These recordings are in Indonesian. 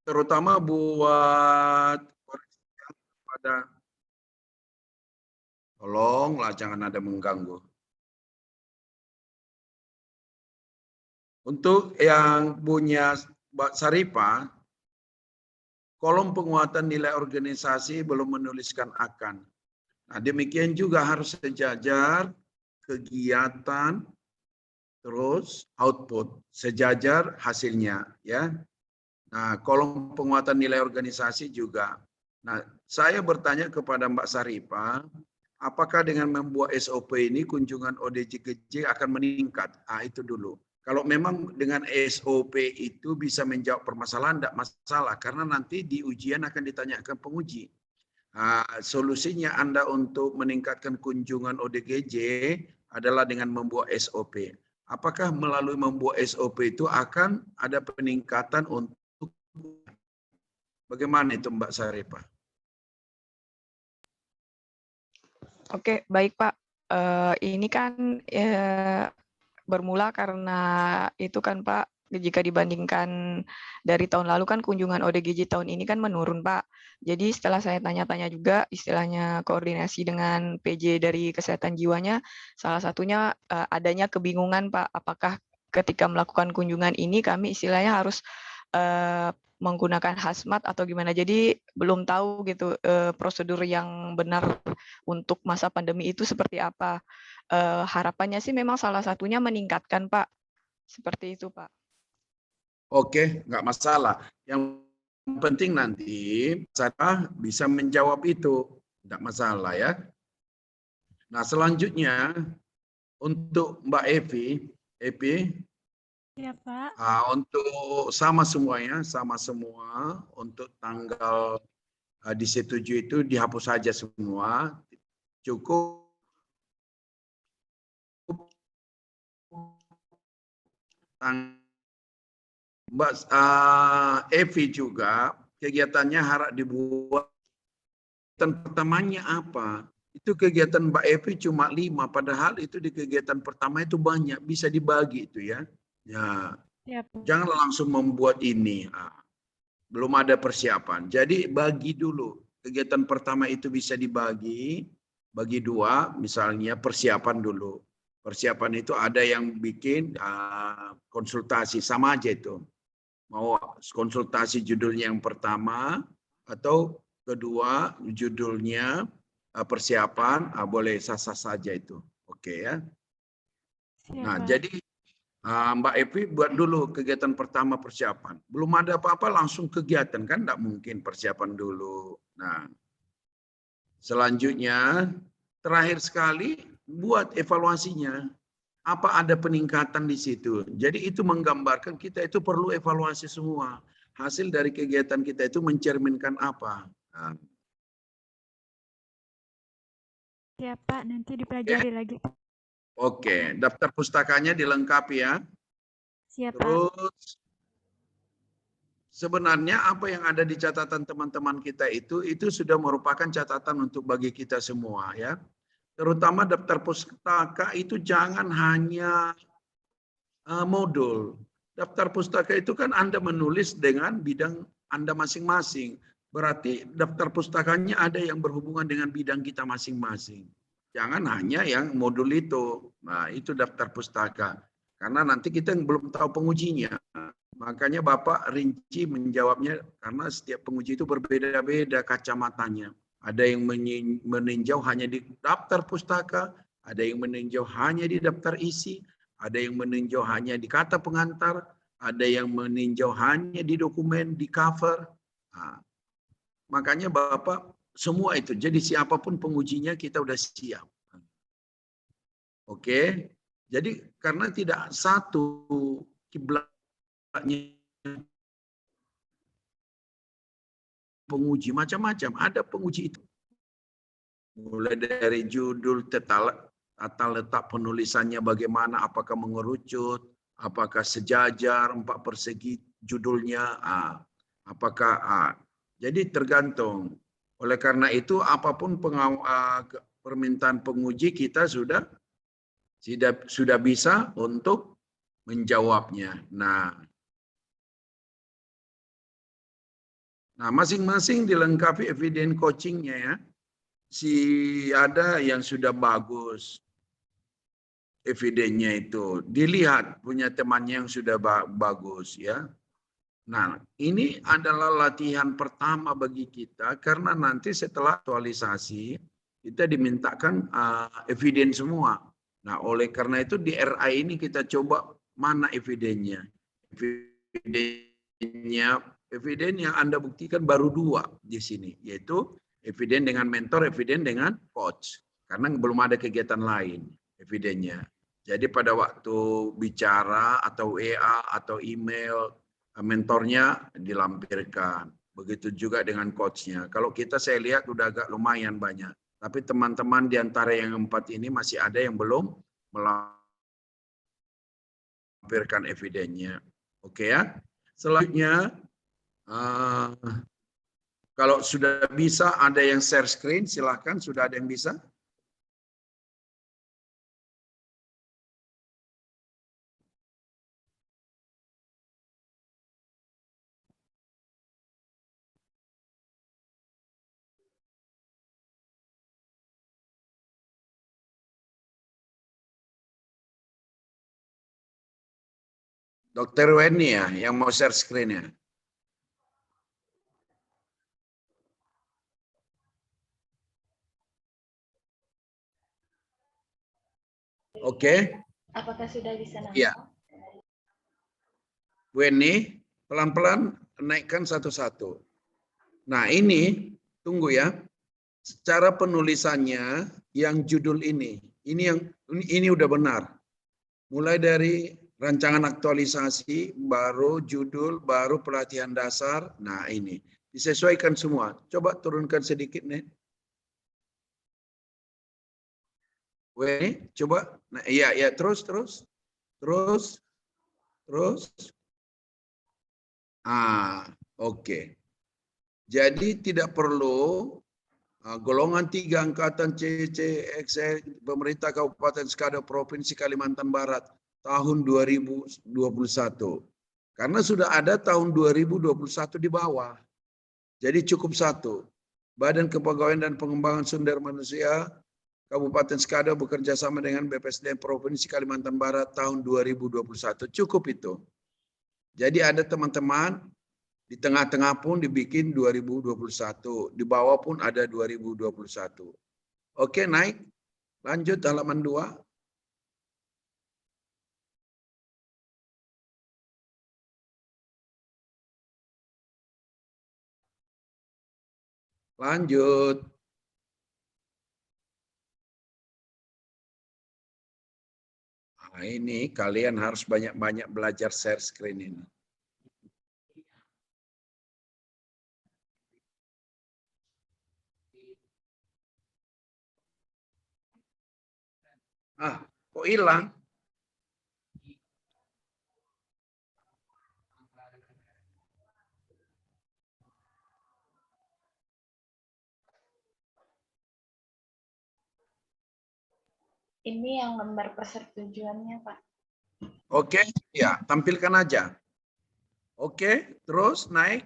terutama buat pada tolonglah jangan ada mengganggu. Untuk yang punya Mbak Saripah, kolom penguatan nilai organisasi belum menuliskan akan. Nah, demikian juga harus sejajar kegiatan terus output, sejajar hasilnya ya. Nah, kolom penguatan nilai organisasi juga. Nah, saya bertanya kepada Mbak Saripah, apakah dengan membuat SOP ini kunjungan ODGJ akan meningkat? Ah, itu dulu. Kalau memang dengan SOP itu bisa menjawab permasalahan, tidak masalah. Karena nanti di ujian akan ditanyakan penguji. Nah, solusinya Anda untuk meningkatkan kunjungan ODGJ adalah dengan membuat SOP. Apakah melalui membuat SOP itu akan ada peningkatan untuk bagaimana itu Mbak Saripah? Oke, baik Pak. Ini kan bermula karena itu kan Pak, jika dibandingkan dari tahun lalu kan kunjungan ODGJ tahun ini kan menurun Pak. Jadi setelah saya tanya-tanya juga istilahnya koordinasi dengan PJ dari kesehatan jiwanya, salah satunya adanya kebingungan Pak, apakah ketika melakukan kunjungan ini kami istilahnya harus menggunakan hazmat atau gimana. Jadi belum tahu gitu prosedur yang benar untuk masa pandemi itu seperti apa. Harapannya sih memang salah satunya meningkatkan Pak. Seperti itu Pak. Oke, nggak masalah. Yang penting nanti saya bisa menjawab itu, nggak masalah ya. Nah, selanjutnya untuk Mbak Evi, Ya, Pak. untuk sama semuanya, sama semua untuk tanggal disetujui itu dihapus saja semua. Cukup Mbak Evi juga kegiatannya harap dibuat. Kegiatan pertamanya apa? Itu kegiatan Mbak Evi cuma 5, padahal itu di kegiatan pertama itu banyak, bisa dibagi itu ya. Ya, Ya, Pak. jangan langsung membuat ini. Belum ada persiapan. Jadi bagi dulu. Kegiatan pertama itu bisa dibagi, bagi 2, misalnya persiapan dulu. Persiapan itu ada yang bikin konsultasi, sama aja itu. Mau konsultasi judulnya yang pertama atau kedua judulnya persiapan, boleh sah-sah saja itu. Oke ya. Nah, Siap, Pak. jadi Mbak Evi buat dulu kegiatan pertama persiapan. Belum ada apa-apa langsung kegiatan kan enggak mungkin, persiapan dulu. Nah, selanjutnya terakhir sekali buat evaluasinya. Apa ada peningkatan di situ. Jadi itu menggambarkan kita itu perlu evaluasi semua. Hasil dari kegiatan kita itu mencerminkan apa. Nah, Siap, Pak. Nanti dipelajari lagi. oke, daftar pustakanya dilengkapi ya. Siap, Pak. Terus sebenarnya apa yang ada di catatan teman-teman kita itu sudah merupakan catatan untuk bagi kita semua ya. Terutama daftar pustaka itu jangan hanya modul. Daftar pustaka itu kan Anda menulis dengan bidang Anda masing-masing. Berarti daftar pustakanya ada yang berhubungan dengan bidang kita masing-masing. Jangan hanya yang modul itu. Nah, itu daftar pustaka. Karena nanti kita belum tahu pengujinya. Makanya Bapak rinci menjawabnya karena setiap penguji itu berbeda-beda kacamatanya. Ada yang meninjau hanya di daftar pustaka, ada yang meninjau hanya di daftar isi, ada yang meninjau hanya di kata pengantar, ada yang meninjau hanya di dokumen, di cover. Nah, makanya Bapak semua itu. Jadi siapapun pengujinya kita udah siap. Oke. Jadi karena tidak satu kiblatnya penguji macam-macam, ada penguji itu. Mulai dari judul, tata letak penulisannya bagaimana, apakah mengerucut, apakah sejajar 4 persegi judulnya, apakah jadi tergantung. Oleh karena itu apapun permintaan penguji kita sudah bisa untuk menjawabnya. Nah, Nah, masing-masing dilengkapi evidence coachingnya ya. Ada yang sudah bagus evidennya itu. Dilihat punya temannya yang sudah bagus ya. Nah, ini adalah latihan pertama bagi kita karena nanti setelah aktualisasi kita dimintakan evidence semua. Nah, oleh karena itu di RI ini kita coba mana evidennya. Eviden yang Anda buktikan baru 2 di sini, yaitu eviden dengan mentor, eviden dengan coach. Karena belum ada kegiatan lain evidennya. Jadi pada waktu bicara atau WA atau email, mentornya dilampirkan. Begitu juga dengan coachnya. Kalau kita saya lihat udah agak lumayan banyak. Tapi teman-teman di antara yang 4 ini masih ada yang belum melampirkan evidennya. Oke ya. Selanjutnya, kalau sudah bisa ada yang share screen, silakan. Sudah ada yang bisa? Dokter Weni ya, yang mau share screen-nya. Oke. Apakah sudah bisa nampak? Iya. Weni, pelan-pelan naikkan satu-satu. Nah ini, tunggu ya. Cara penulisannya yang judul ini udah benar. Mulai dari rancangan aktualisasi, baru judul, baru pelatihan dasar. Nah ini, disesuaikan semua. Coba turunkan sedikit nih. Weni, coba. Nah, iya, terus. Oke. Jadi tidak perlu golongan 3 angkatan CCXE pemerintah Kabupaten Skado Provinsi Kalimantan Barat tahun 2021. Karena sudah ada tahun 2021 di bawah. Jadi cukup 1. Badan Kepegawaian dan Pengembangan Sumber Manusia Kabupaten Skado bekerja sama dengan BPSDM Provinsi Kalimantan Barat tahun 2021. Cukup itu. Jadi ada teman-teman di tengah-tengah pun dibikin 2021, di bawah pun ada 2021. Oke, naik. Lanjut halaman 2. Lanjut. Nah, ini kalian harus banyak-banyak belajar share screen ini. Kok hilang? Ini yang lembar persetujuannya, Pak. Oke, ya, tampilkan aja. Oke, terus naik.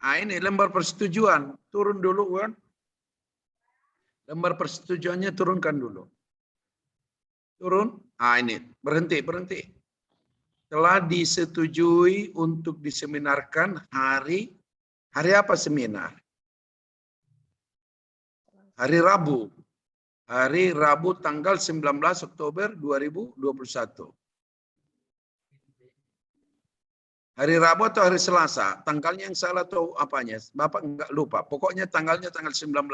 Ini lembar persetujuan. Turun dulu, kan? Lembar persetujuannya turunkan dulu. Turun. Ini berhenti. Telah disetujui untuk diseminarkan hari apa seminar? Hari Rabu. Hari Rabu tanggal 19 Oktober 2021. Hari Rabu atau hari Selasa? Tanggalnya yang salah atau apanya? Bapak enggak lupa. Pokoknya tanggalnya tanggal 19.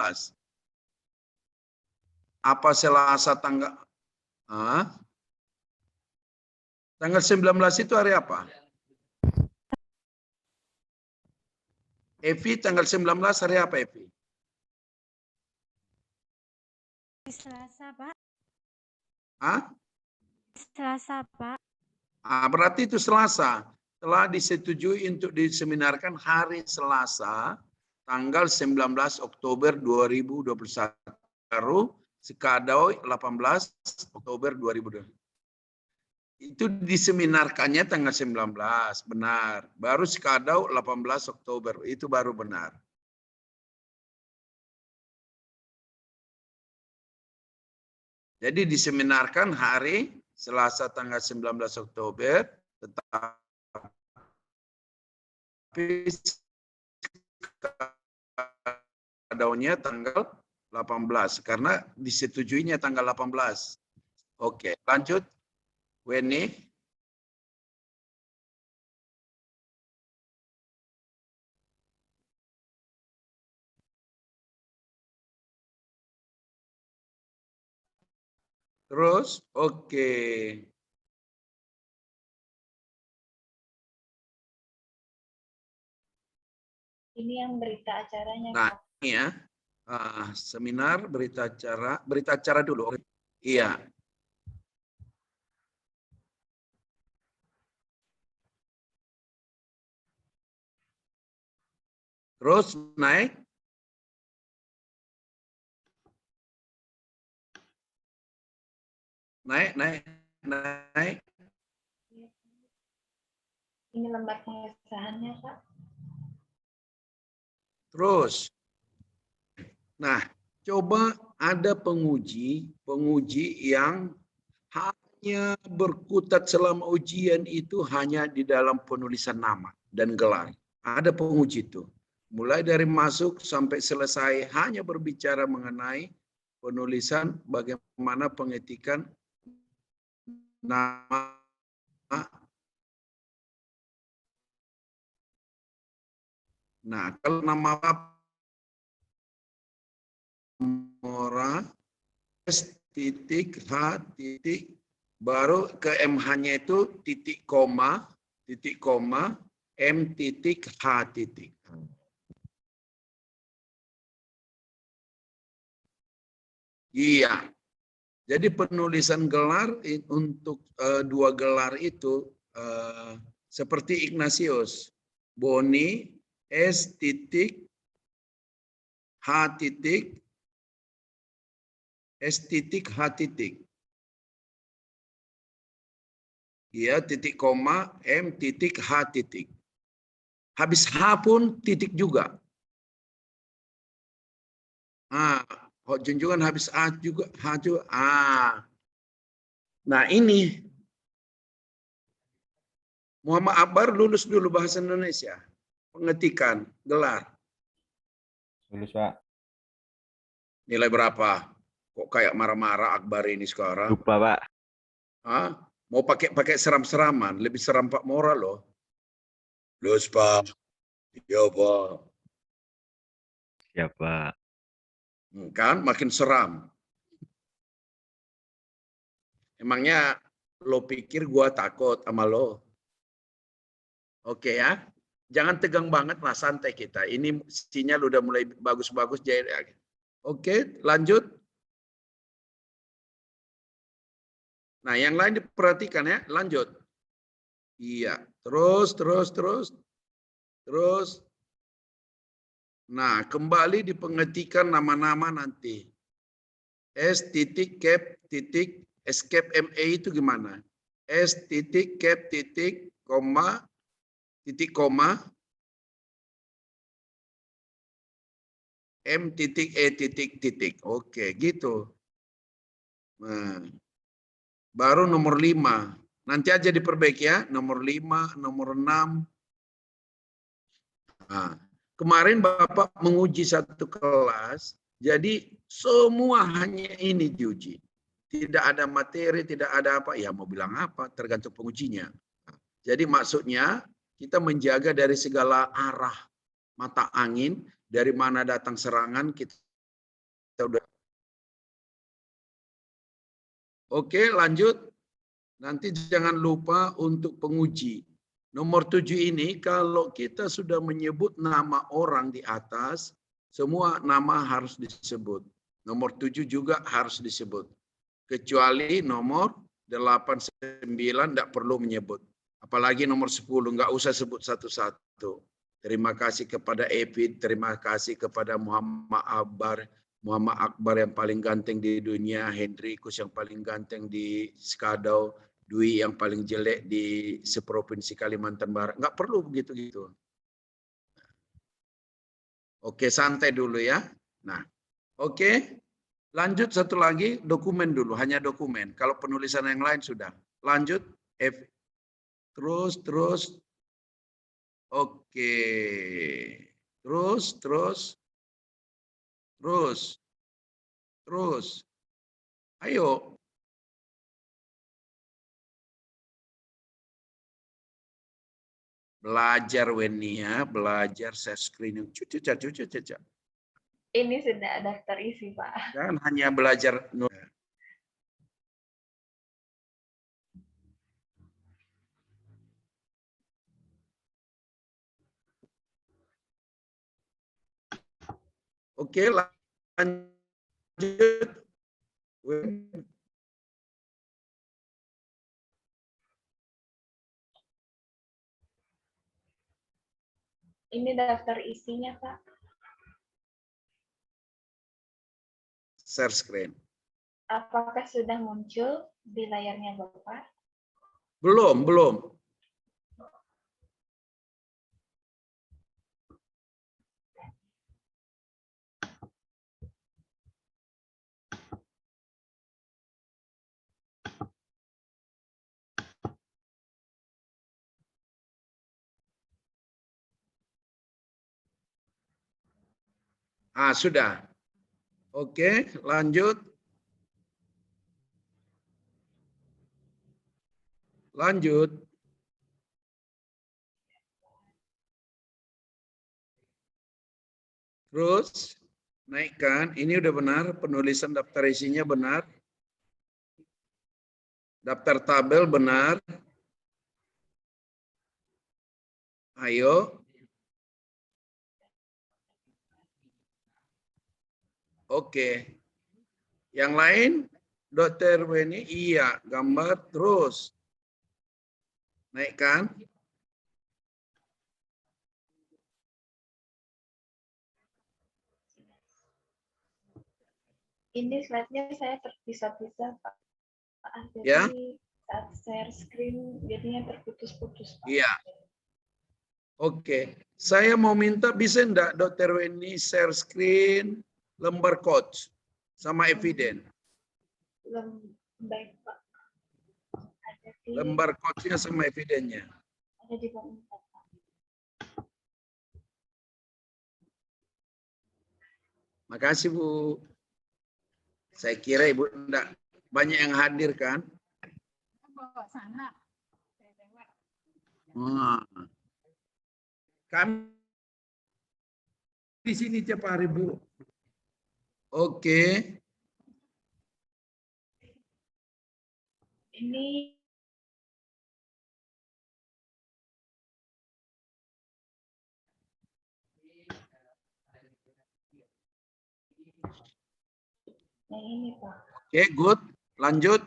Apa Selasa tanggal? Tanggal 19 itu hari apa? Evi, tanggal 19 hari apa, Evi? Selasa, Pak. Selasa, Pak. Berarti itu Selasa. Telah disetujui untuk diseminarkan hari Selasa tanggal 19 Oktober 2021. Baru Sekadau 18 Oktober 2020. Itu diseminarkannya tanggal 19, benar. Baru Sekadau 18 Oktober, itu baru benar. Jadi diseminarkan hari Selasa tanggal 19 Oktober, tetapi Sekadaunya tanggal 18 karena disetujuinya tanggal 18. Oke, lanjut. Weni. Terus, oke. Ini yang berita acaranya, Nah, Pak. ini ya. Seminar berita acara dulu. Iya. Terus naik. Naik. Ini lembar pengesahannya, Pak. Terus. Nah, coba ada penguji yang hanya berkutat selama ujian itu hanya di dalam penulisan nama dan gelar. Ada penguji itu. Mulai dari masuk sampai selesai hanya berbicara mengenai penulisan bagaimana pengetikan nama. Nah, kalau nama Mora S titik H titik baru ke MH-nya itu titik koma M titik H titik. Iya. Jadi penulisan gelar untuk dua gelar itu seperti Ignatius. Boni S titik H titik S titik H titik. Ya, titik koma M titik H titik. Habis H pun titik juga. Junjungan habis A juga, H juga. Nah ini Muhammad Akbar lulus dulu bahasa Indonesia. Pengetikan, gelar. Lulus, Pak. Nilai berapa? Kok kayak marah-marah Akbar ini sekarang? Lupa, Pak. Mau pakai seram-seraman, lebih seram Pak Mora loh. Lulus Pak. Ya Pak. Ya, Pak. Kan makin seram. Emangnya lo pikir gua takut sama lo? Oke ya. Jangan tegang banget lah, santai kita. Ini sinyal udah mulai bagus-bagus. Oke, lanjut. Nah, yang lain diperhatikan ya, lanjut. Iya, terus. Nah, kembali dipengetikan nama-nama nanti. S titik cap titik escape MA itu gimana? S titik cap titik koma M titik E titik. Oke, gitu. Nah, baru nomor 5. Nanti aja diperbaiki ya. Nomor 5, nomor 6. Nah, kemarin Bapak menguji satu kelas. Jadi semua hanya ini diuji. Tidak ada materi, tidak ada apa. Ya mau bilang apa, tergantung pengujinya. Jadi maksudnya kita menjaga dari segala arah mata angin. Dari mana datang serangan kita udah. Oke, lanjut. Nanti jangan lupa untuk penguji. Nomor 7 ini kalau kita sudah menyebut nama orang di atas, semua nama harus disebut. Nomor 7 juga harus disebut. Kecuali nomor 8, 9 tidak perlu menyebut. Apalagi nomor 10, nggak usah sebut satu-satu. Terima kasih kepada Epid, terima kasih kepada Muhammad Akbar yang paling ganteng di dunia, Hendrikus yang paling ganteng di Skadau, Dwi yang paling jelek di seprovinsi Kalimantan Barat. Nggak perlu begitu-gitu. Oke, santai dulu ya. Nah, oke. Lanjut satu lagi, dokumen dulu, hanya dokumen. Kalau penulisan yang lain sudah. Lanjut, terus. Oke. Terus. Ayo. Belajar Weni ya, belajar share screen. Cucu. Ini sudah daftar isi, Pak. Jangan hanya belajar. Oke, lanjut. Ini daftar isinya, Pak. Share screen. Apakah sudah muncul di layarnya Bapak? Belum. Sudah. Oke, lanjut. Terus naikkan. Ini udah benar, penulisan daftar isinya benar. Daftar tabel benar. Ayo. Oke. Yang lain, Dr. Weni, iya, gambar terus. Naikkan. Ini slide-nya saya terpisah-pisah, Pak. Jadi Ya. saat share screen jadinya terputus-putus, Pak. Iya. Oke. Saya mau minta bisa enggak Dr. Weni share screen lembar coach sama eviden. Baik, Pak. Ada di Lembar coachnya sama evidennya. bawah, Pak. Makasih Bu. Saya kira Ibu enggak banyak yang hadir kan? Kami di sini tiap hari Bu. Oke. Ini yang ini, Pak. Oke, good. Lanjut.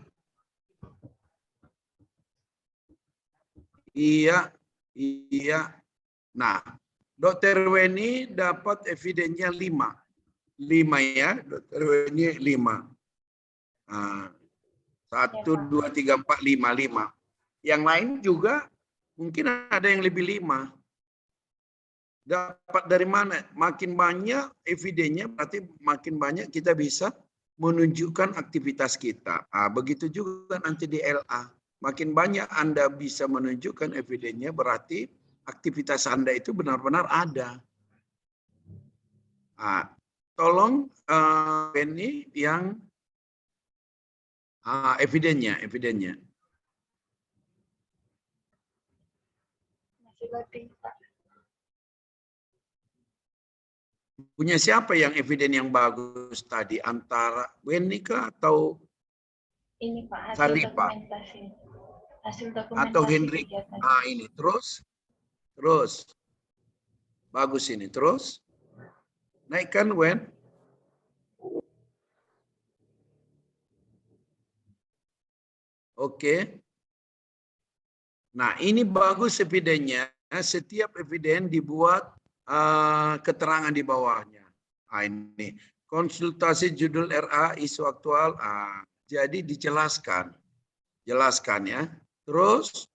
Iya. Nah, Dr. Weni dapat evidennya 5. 5 ya, Dr. Weni 5. 1, 2, 3, 4, 5. Yang lain juga mungkin ada yang lebih 5. Dapat dari mana? Makin banyak evidennya, berarti makin banyak kita bisa menunjukkan aktivitas kita. Begitu juga nanti di LA. Makin banyak Anda bisa menunjukkan evidennya, berarti aktivitas Anda itu benar-benar ada. Tolong ini yang evidennya. Masih loading, Pak. Punya siapa yang eviden yang bagus tadi? Antara Weni kah atau Ini, Pak, hasil Saripa? dokumentasi. Hasil dokumentasi Atau Hendrik? kegiatan. Ini terus. Bagus ini. Terus. Naikkan Wen. Oke. Nah, ini bagus evidennya. Setiap eviden dibuat keterangan di bawahnya. Ini konsultasi judul RA isu aktual. Jadi dijelaskan, ya. Terus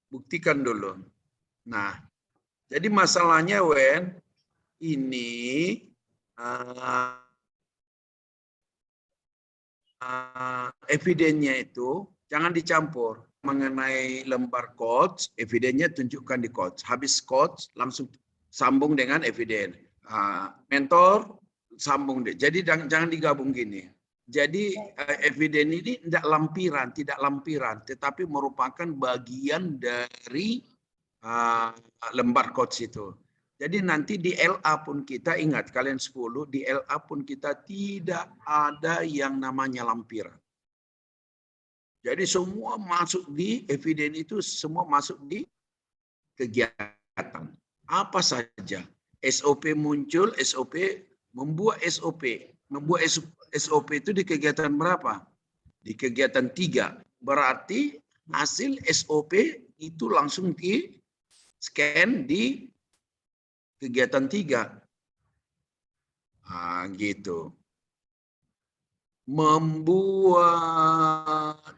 buktikan dulu. Nah, jadi masalahnya Wen, ini evidennya itu jangan dicampur. Mengenai lembar quotes, evidennya tunjukkan di quotes. Habis quotes langsung sambung dengan eviden. Mentor sambung deh. Jadi jangan digabung gini. Jadi eviden ini tidak lampiran, tetapi merupakan bagian dari lembar quotes itu. Jadi nanti di LA pun kita ingat kalian 10 di LA pun kita tidak ada yang namanya lampiran. Jadi semua masuk di eviden itu semua masuk di kegiatan. Apa saja SOP muncul, SOP membuat SOP. Membuat SOP itu di kegiatan berapa? Di kegiatan 3. Berarti hasil SOP itu langsung di scan di kegiatan 3. Gitu. Membuat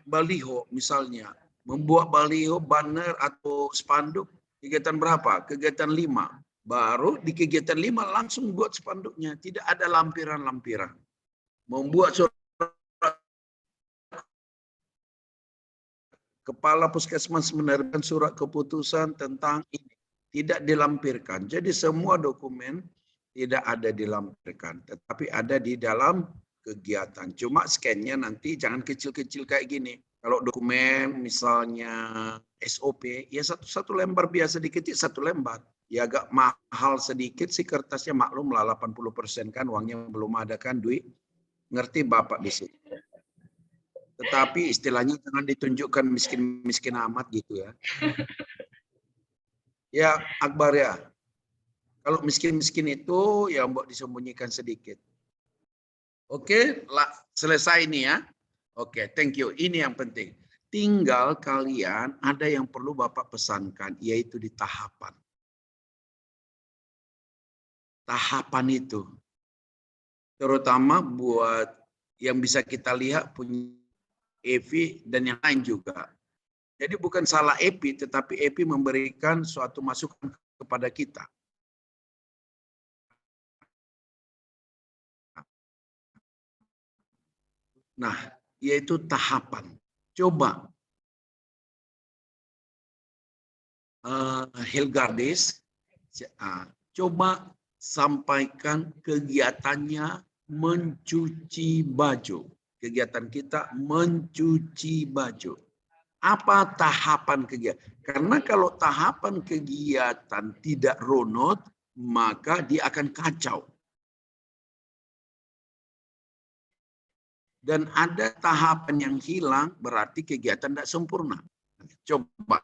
baliho misalnya, membuat baliho, banner atau spanduk kegiatan berapa? Kegiatan 5. Baru di kegiatan 5 langsung buat spanduknya, tidak ada lampiran-lampiran. Membuat surat kepala puskesmas menerbitkan surat keputusan tentang ini, tidak dilampirkan. Jadi semua dokumen tidak ada dilampirkan, tetapi ada di dalam kegiatan. Cuma scan-nya nanti jangan kecil-kecil kayak gini. Kalau dokumen misalnya SOP, ya satu lembar biasa diketik satu lembar. Ya agak mahal sedikit sih kertasnya, maklum lah 80% kan uangnya belum ada kan duit. Ngerti Bapak di sini. Tetapi istilahnya jangan ditunjukkan miskin-miskin amat gitu ya. Ya Akbar ya. Kalau miskin-miskin itu ya mbok disembunyikan sedikit. Oke, selesai ini ya. Oke, thank you. Ini yang penting. Tinggal kalian ada yang perlu Bapak pesankan, yaitu di tahapan. Tahapan itu. Terutama buat yang bisa kita lihat punya EVI dan yang lain juga. Jadi bukan salah EPI, tetapi EPI memberikan suatu masukan kepada kita. Nah, yaitu tahapan. Coba Hilgardis, coba sampaikan kegiatannya mencuci baju. Kegiatan kita mencuci baju. Apa tahapan kegiatan? Karena kalau tahapan kegiatan tidak runut, maka dia akan kacau. Dan ada tahapan yang hilang, berarti kegiatan tidak sempurna. Coba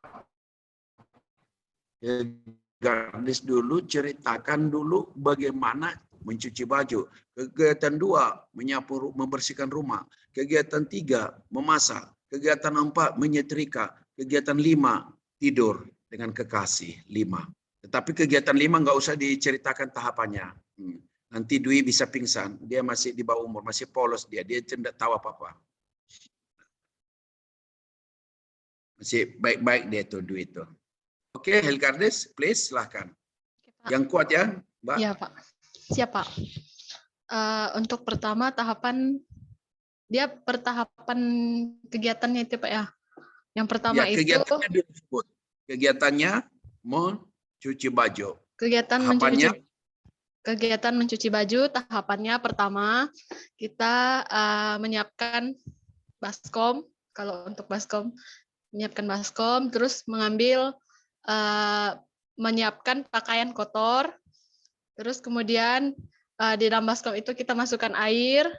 Gadis dulu ceritakan dulu bagaimana mencuci baju. Kegiatan 2, menyapu, membersihkan rumah. Kegiatan 3, memasak. Kegiatan 4, menyetrika. Kegiatan 5, tidur dengan kekasih. 5. Tetapi kegiatan 5 nggak usah diceritakan tahapannya. Nanti Dwi bisa pingsan. Dia masih di bawah umur, masih polos dia. Dia tidak tahu apa-apa. Masih baik-baik dia tuh Dwi itu. Oke, Hilgardis, please silahkan. Yang kuat ya, Mbak? Iya, Pak. Siap, Pak. Untuk pertama tahapan, dia pertahapan kegiatannya itu, Pak ya. Yang pertama ya, itu kegiatannya disebut. Kegiatannya mencuci baju. Kegiatan mencuci baju, tahapannya pertama kita menyiapkan baskom. Kalau untuk baskom, menyiapkan baskom, terus mengambil menyiapkan pakaian kotor, terus kemudian di dalam baskom itu kita masukkan air,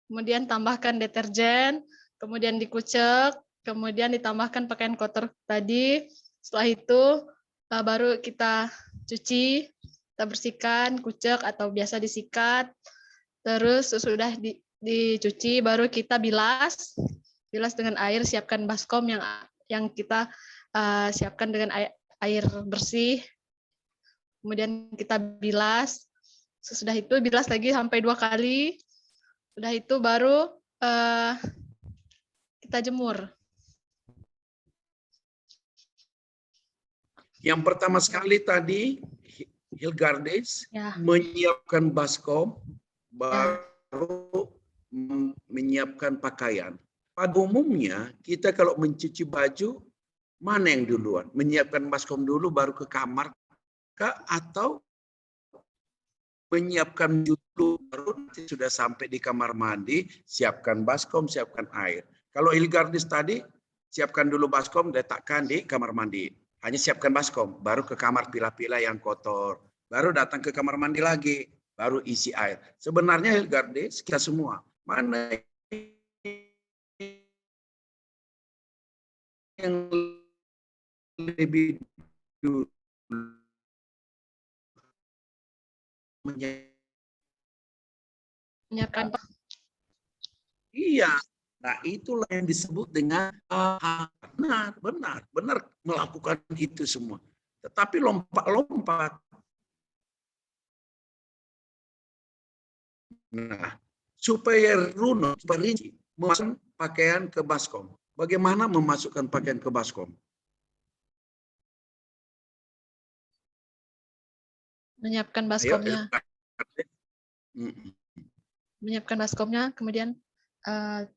kemudian tambahkan deterjen, kemudian dikucek, kemudian ditambahkan pakaian kotor tadi. Setelah itu baru kita cuci, kita bersihkan, kucek atau biasa disikat. Terus sesudah dicuci baru kita bilas dengan air, siapkan baskom yang kita siapkan dengan air bersih. Kemudian kita bilas. Sesudah itu bilas lagi sampai 2 kali. Sudah itu baru kita jemur. Yang pertama sekali tadi, Hilgardis Ya. menyiapkan baskom, baru menyiapkan pakaian. Pada umumnya, kita kalau mencuci baju, mana yang duluan? Menyiapkan baskom dulu, baru ke kamar, atau menyiapkan dulu, baru nanti sudah sampai di kamar mandi, siapkan baskom, siapkan air. Kalau Hilgardis tadi, siapkan dulu baskom, letakkan di kamar mandi. Hanya siapkan baskom, baru ke kamar pilah-pilah yang kotor. Baru datang ke kamar mandi lagi, baru isi air. Sebenarnya Hilgardis, kita semua, mana yang lebih dulu Menyiapkan. Iya, nah itulah yang disebut dengan benar melakukan itu semua. Tetapi lompat-lompat. Nah, supaya runut, perinci, memasukkan pakaian ke baskom. Bagaimana memasukkan pakaian ke baskom? Menyiapkan Ayo, baskomnya. Menyiapkan baskomnya, kemudian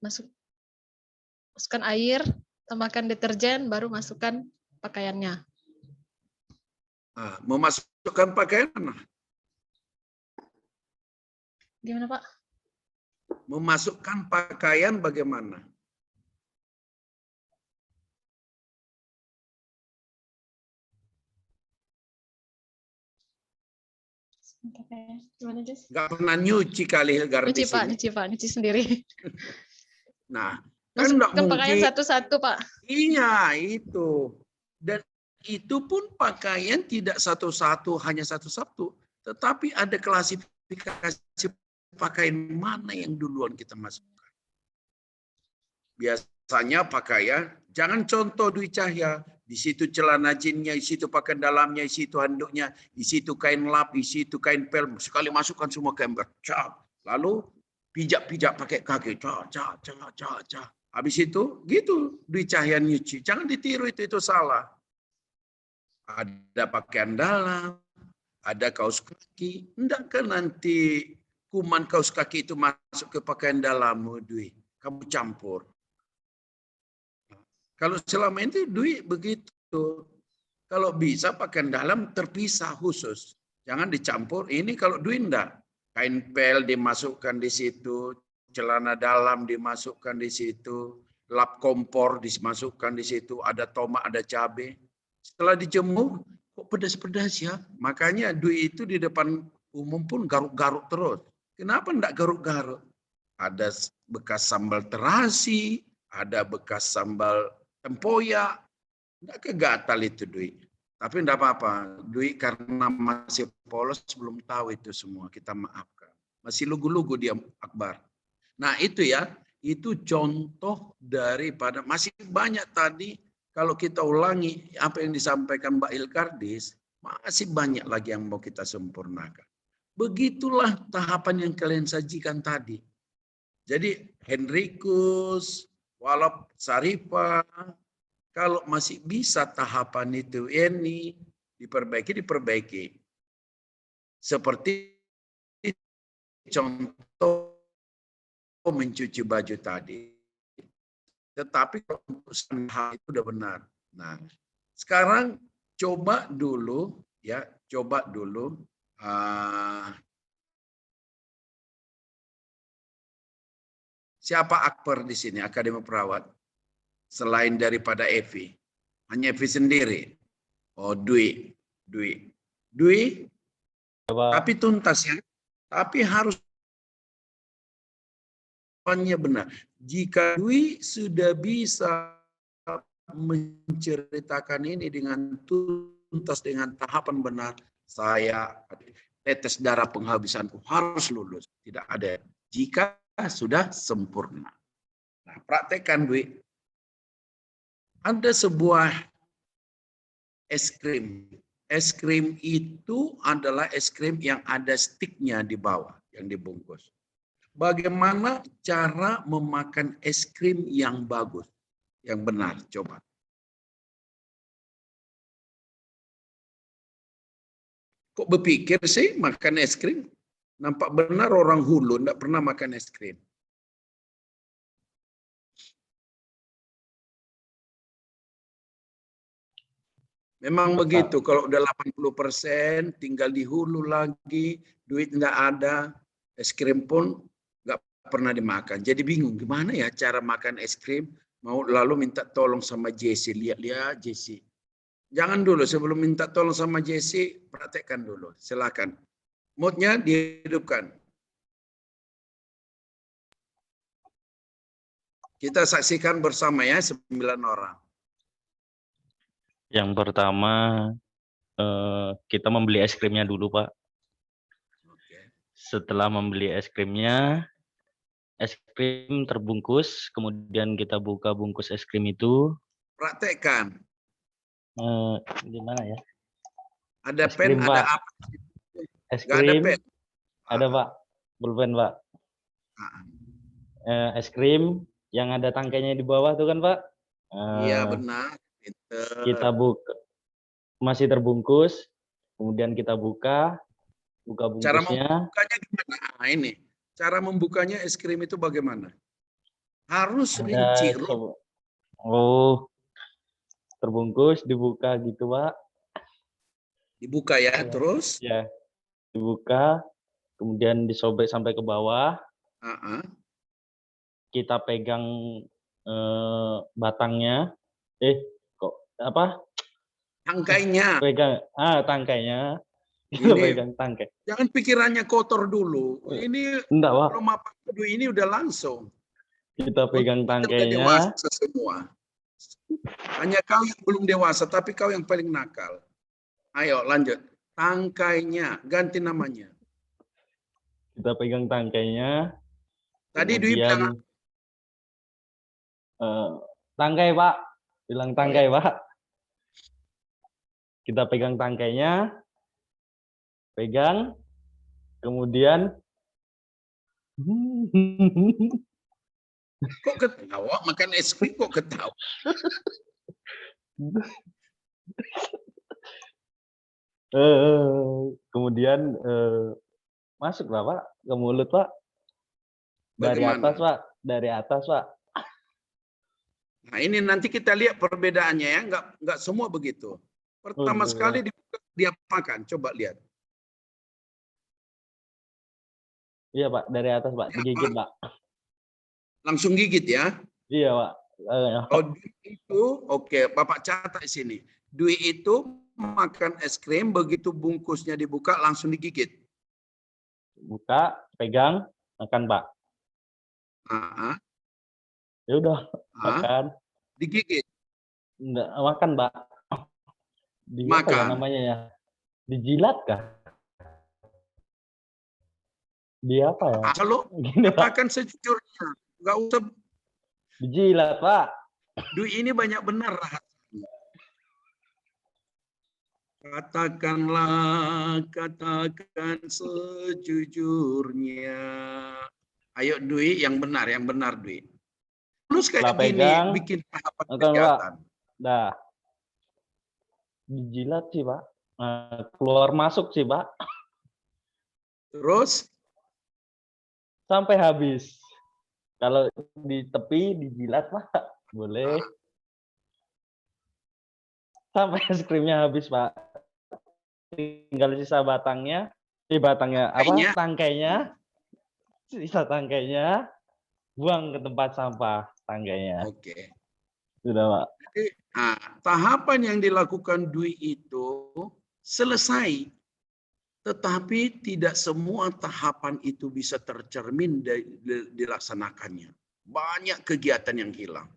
masukkan air, tambahkan deterjen, baru masukkan pakaiannya. Memasukkan pakaian mana? Gimana, Pak? Memasukkan pakaian bagaimana? Gimana, Jess? Nggak pernah nyuci kali Hilgardis ini. Nyuci sendiri. Nah, kan nggak Masukkan pakaian mungkin. satu-satu, Pak. Iya, itu. Dan itu pun pakaian tidak satu-satu, hanya satu-satu. Tetapi ada klasifikasi pakaian mana yang duluan kita masukkan. Biasanya pakaian, jangan contoh Dwi Cahya. Di situ celana jinnya, di situ pakaian dalamnya, di situ handuknya, di situ kain lap, di situ kain pel. Sekali masukkan semua kain cap. Lalu pijak-pijak pakai kaki. Habis itu, gitu Dwi Cahya nyuci. Jangan ditiru, itu salah. Ada pakaian dalam, ada kaos kaki. Enggak kan nanti kuman kaos kaki itu masuk ke pakaian dalam, Dwi. Kamu campur. Kalau selama ini Dwi begitu. Kalau bisa pakaian dalam terpisah khusus. Jangan dicampur. Ini kalau Dwi enggak. Kain pel dimasukkan di situ. Celana dalam dimasukkan di situ. Lap kompor dimasukkan di situ. Ada tomat, ada cabai. Setelah dijemur, kok pedas-pedas ya? Makanya Dwi itu di depan umum pun garuk-garuk terus. Kenapa enggak garuk-garuk? Ada bekas sambal terasi, ada bekas sambal tempoyak. Enggak kegatal itu Dwi. Tapi enggak apa-apa. Dwi karena masih polos belum tahu itu semua. Kita maafkan. Masih lugu-lugu dia Akbar. Nah itu ya. Itu contoh daripada masih banyak tadi. Kalau kita ulangi apa yang disampaikan Mbak Hilgardis. Masih banyak lagi yang mau kita sempurnakan. Begitulah tahapan yang kalian sajikan tadi. Jadi Henrikus, Walop Saripah, kalau masih bisa tahapan itu ini diperbaiki. Seperti contoh mencuci baju tadi. Tetapi kalau usaha itu udah benar. Nah, sekarang coba dulu siapa akper di sini Akademi Perawat selain daripada Evi? Hanya Evi sendiri. Oh, Dwi. Tapi tuntas ya. Tapi harus benar. Jika Dwi sudah bisa menceritakan ini dengan tuntas dengan tahapan benar, saya tetes darah penghabisanku harus lulus. Tidak ada. Jika sudah sempurna. Nah, praktekkan Dwi. Ada sebuah es krim. Es krim itu adalah es krim yang ada sticknya di bawah, yang dibungkus. Bagaimana cara memakan es krim yang bagus, yang benar? Coba. Kok berpikir sih makan es krim? Nampak benar orang Hulu tidak pernah makan es krim. Memang begitu, kalau udah 80% tinggal di Hulu lagi, duit nggak ada, es krim pun nggak pernah dimakan. Jadi bingung, gimana ya cara makan es krim? Mau lalu minta tolong sama Jesse, lihat-lihat Jesse. Jangan dulu, sebelum minta tolong sama Jesse, praktekkan dulu, silakan. Moodnya dihidupkan. Kita saksikan bersama ya, 9 orang. Yang pertama, kita membeli es krimnya dulu, Pak. Oke. Setelah membeli es krimnya, es krim terbungkus, kemudian kita buka bungkus es krim itu. Praktekkan. Gimana ya? Ada Es pen, krim, ada Pak. apa? Es Nggak ada krim, pen. ada, Pak. Pulpen, Pak. Es krim yang ada tangkainya di bawah tuh kan, Pak? Iya, benar. Kita buka, masih terbungkus, kemudian kita buka Cara bungkusnya. membukanya gimana? Nah, ini. Cara membukanya es krim itu bagaimana? Harus rinci. Oh, terbungkus, dibuka gitu, Pak. Dibuka ya, terus? Ya, dibuka, kemudian disobek sampai ke bawah. Kita pegang batangnya. Kok apa? Tangkainya. Pegang, tangkainya. Kita pegang tangkai. Jangan pikirannya kotor dulu. Ini enggak, Pak. belum apa ini udah langsung. Kita pegang tangkainya. Dewasa semua. Hanya kau yang belum dewasa, tapi kau yang paling nakal. Ayo lanjut. Tangkainya, ganti namanya. Kita pegang tangkainya. Tadi Dwi bilang tangkai, Pak. Bilang tangkai, Pak. Kita pegang tangkainya. Pegang. Kemudian kok ketawa? Makan es krim kok ketawa? Kemudian masuklah, Pak, ke mulut, Pak. Dari atas, Pak. Dari atas, Pak. Nah, ini nanti kita lihat perbedaannya ya. Enggak semua begitu. Pertama sekali diapakan? Coba lihat. Iya, Pak. Dari atas, Pak. Digigit, Pak. Langsung gigit ya? Iya, Pak. Oh, Dwi itu, oke, Bapak catat di sini. Dwi itu makan es krim, begitu bungkusnya dibuka, langsung digigit. Buka, pegang, makan, Pak. Ya udah, makan. Digigit. Enggak, makan, Pak. Makan. Apa ya namanya ya? Dijilat kah? Di apa ya? Kalau katakan sejujurnya, nggak usah dijilat, Pak. Dwi ini banyak benar rahasianya. Katakan sejujurnya. Ayo Dwi, yang benar Dwi. Terus kayak gini, bikin tahapan kegiatan. Dah. Dijilat sih, Pak. Keluar masuk sih, Pak. Terus? Sampai habis. Kalau di tepi dijilat, Pak, boleh. Sampai es krimnya habis, Pak. Tinggal sisa batangnya. Tangkainya. Sisa tangkainya. Buang ke tempat sampah tangkainya. Oke. Sudah, Pak. Jadi, tahapan yang dilakukan Dwi itu selesai. Tetapi tidak semua tahapan itu bisa tercermin dilaksanakannya. Banyak kegiatan yang hilang.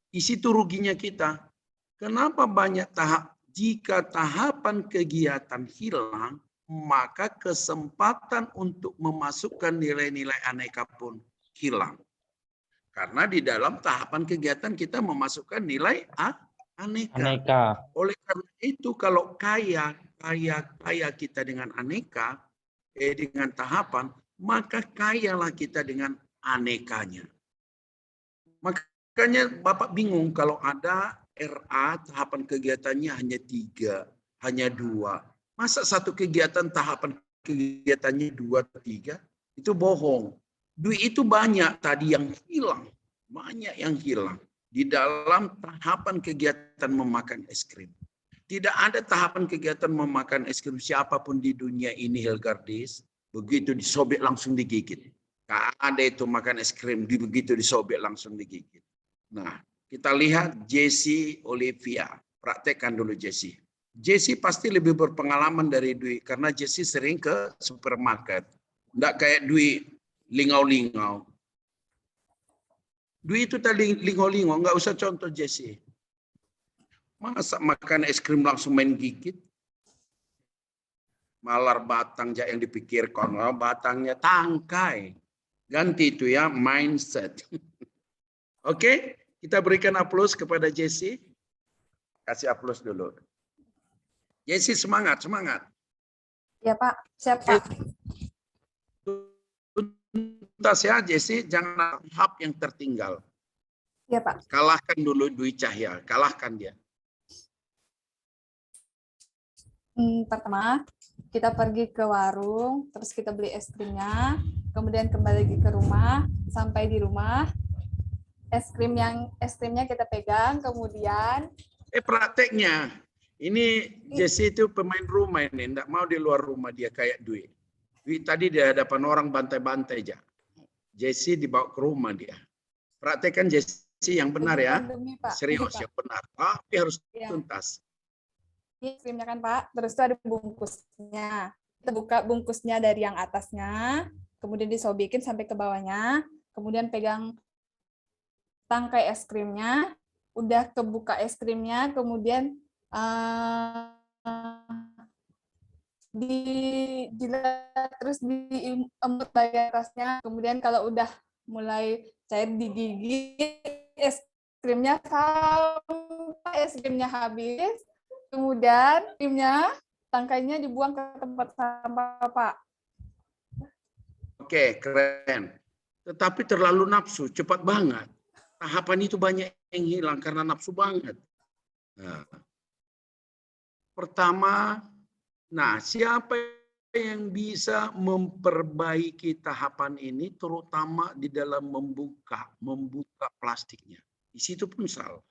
Di situ ruginya kita. Kenapa banyak tahap? Jika tahapan kegiatan hilang, maka kesempatan untuk memasukkan nilai-nilai aneka pun hilang. Karena di dalam tahapan kegiatan kita memasukkan nilai aneka. Aneka. Oleh karena itu kalau kaya kita dengan aneka, dengan tahapan, maka kayalah kita dengan anekanya. Makanya Bapak bingung kalau ada RA tahapan kegiatannya hanya 3, hanya 2. Masa satu kegiatan tahapan kegiatannya 2, 3? Itu bohong. Duit itu banyak tadi yang hilang. Banyak yang hilang. Di dalam tahapan kegiatan memakan es krim. Tidak ada tahapan kegiatan memakan es krim siapapun di dunia ini, Hilgardis, begitu disobek langsung digigit. Gak ada itu makan es krim, begitu disobek langsung digigit. Nah, kita lihat Jessie Olivia. Praktekkan dulu Jessie. Jessie pasti lebih berpengalaman dari Dwi, karena Jessie sering ke supermarket. Nggak kayak Dwi lingau-lingau. Dwi itu tadi lingau-lingau, nggak usah contoh Jessie. Masa makan es krim langsung main gigit? Malar batang yang dipikirkan, batangnya tangkai. Ganti itu ya, mindset. Oke, kita berikan aplaus kepada Jessie. Kasih aplaus dulu. Jessie semangat, semangat. Ya Pak, siap Pak. Tuntas ya Jessie, jangan tahap yang tertinggal. Ya Pak. Kalahkan dulu Dwi Cahya, kalahkan dia. Pertama, kita pergi ke warung, terus kita beli es krimnya, kemudian kembali lagi ke rumah, sampai di rumah, es krimnya kita pegang, kemudian Prakteknya, ini Jessie itu pemain rumah ini, enggak mau di luar rumah dia kayak Dwi. Dwi tadi di hadapan orang bantai-bantai aja. Jessie dibawa ke rumah dia. Praktekkan Jessie yang benar ya. pandemi, Pak. Serius Iya, Pak. yang benar. Tapi harus Iya. tuntas. Ini es krimnya kan Pak, terus itu ada bungkusnya. Kita buka bungkusnya dari yang atasnya, kemudian disobekin sampai ke bawahnya, kemudian pegang tangkai es krimnya, udah kebuka es krimnya, kemudian dijilat terus diemut bagian atasnya, kemudian kalau udah mulai cair digigit es krimnya sampai es krimnya habis, kemudian tangkainya dibuang ke tempat sampah Pak. Oke, keren. Tetapi terlalu nafsu, cepat banget. Tahapan itu banyak yang hilang karena nafsu banget. Nah, pertama, siapa yang bisa memperbaiki tahapan ini, terutama di dalam membuka plastiknya. Di situ pun salah.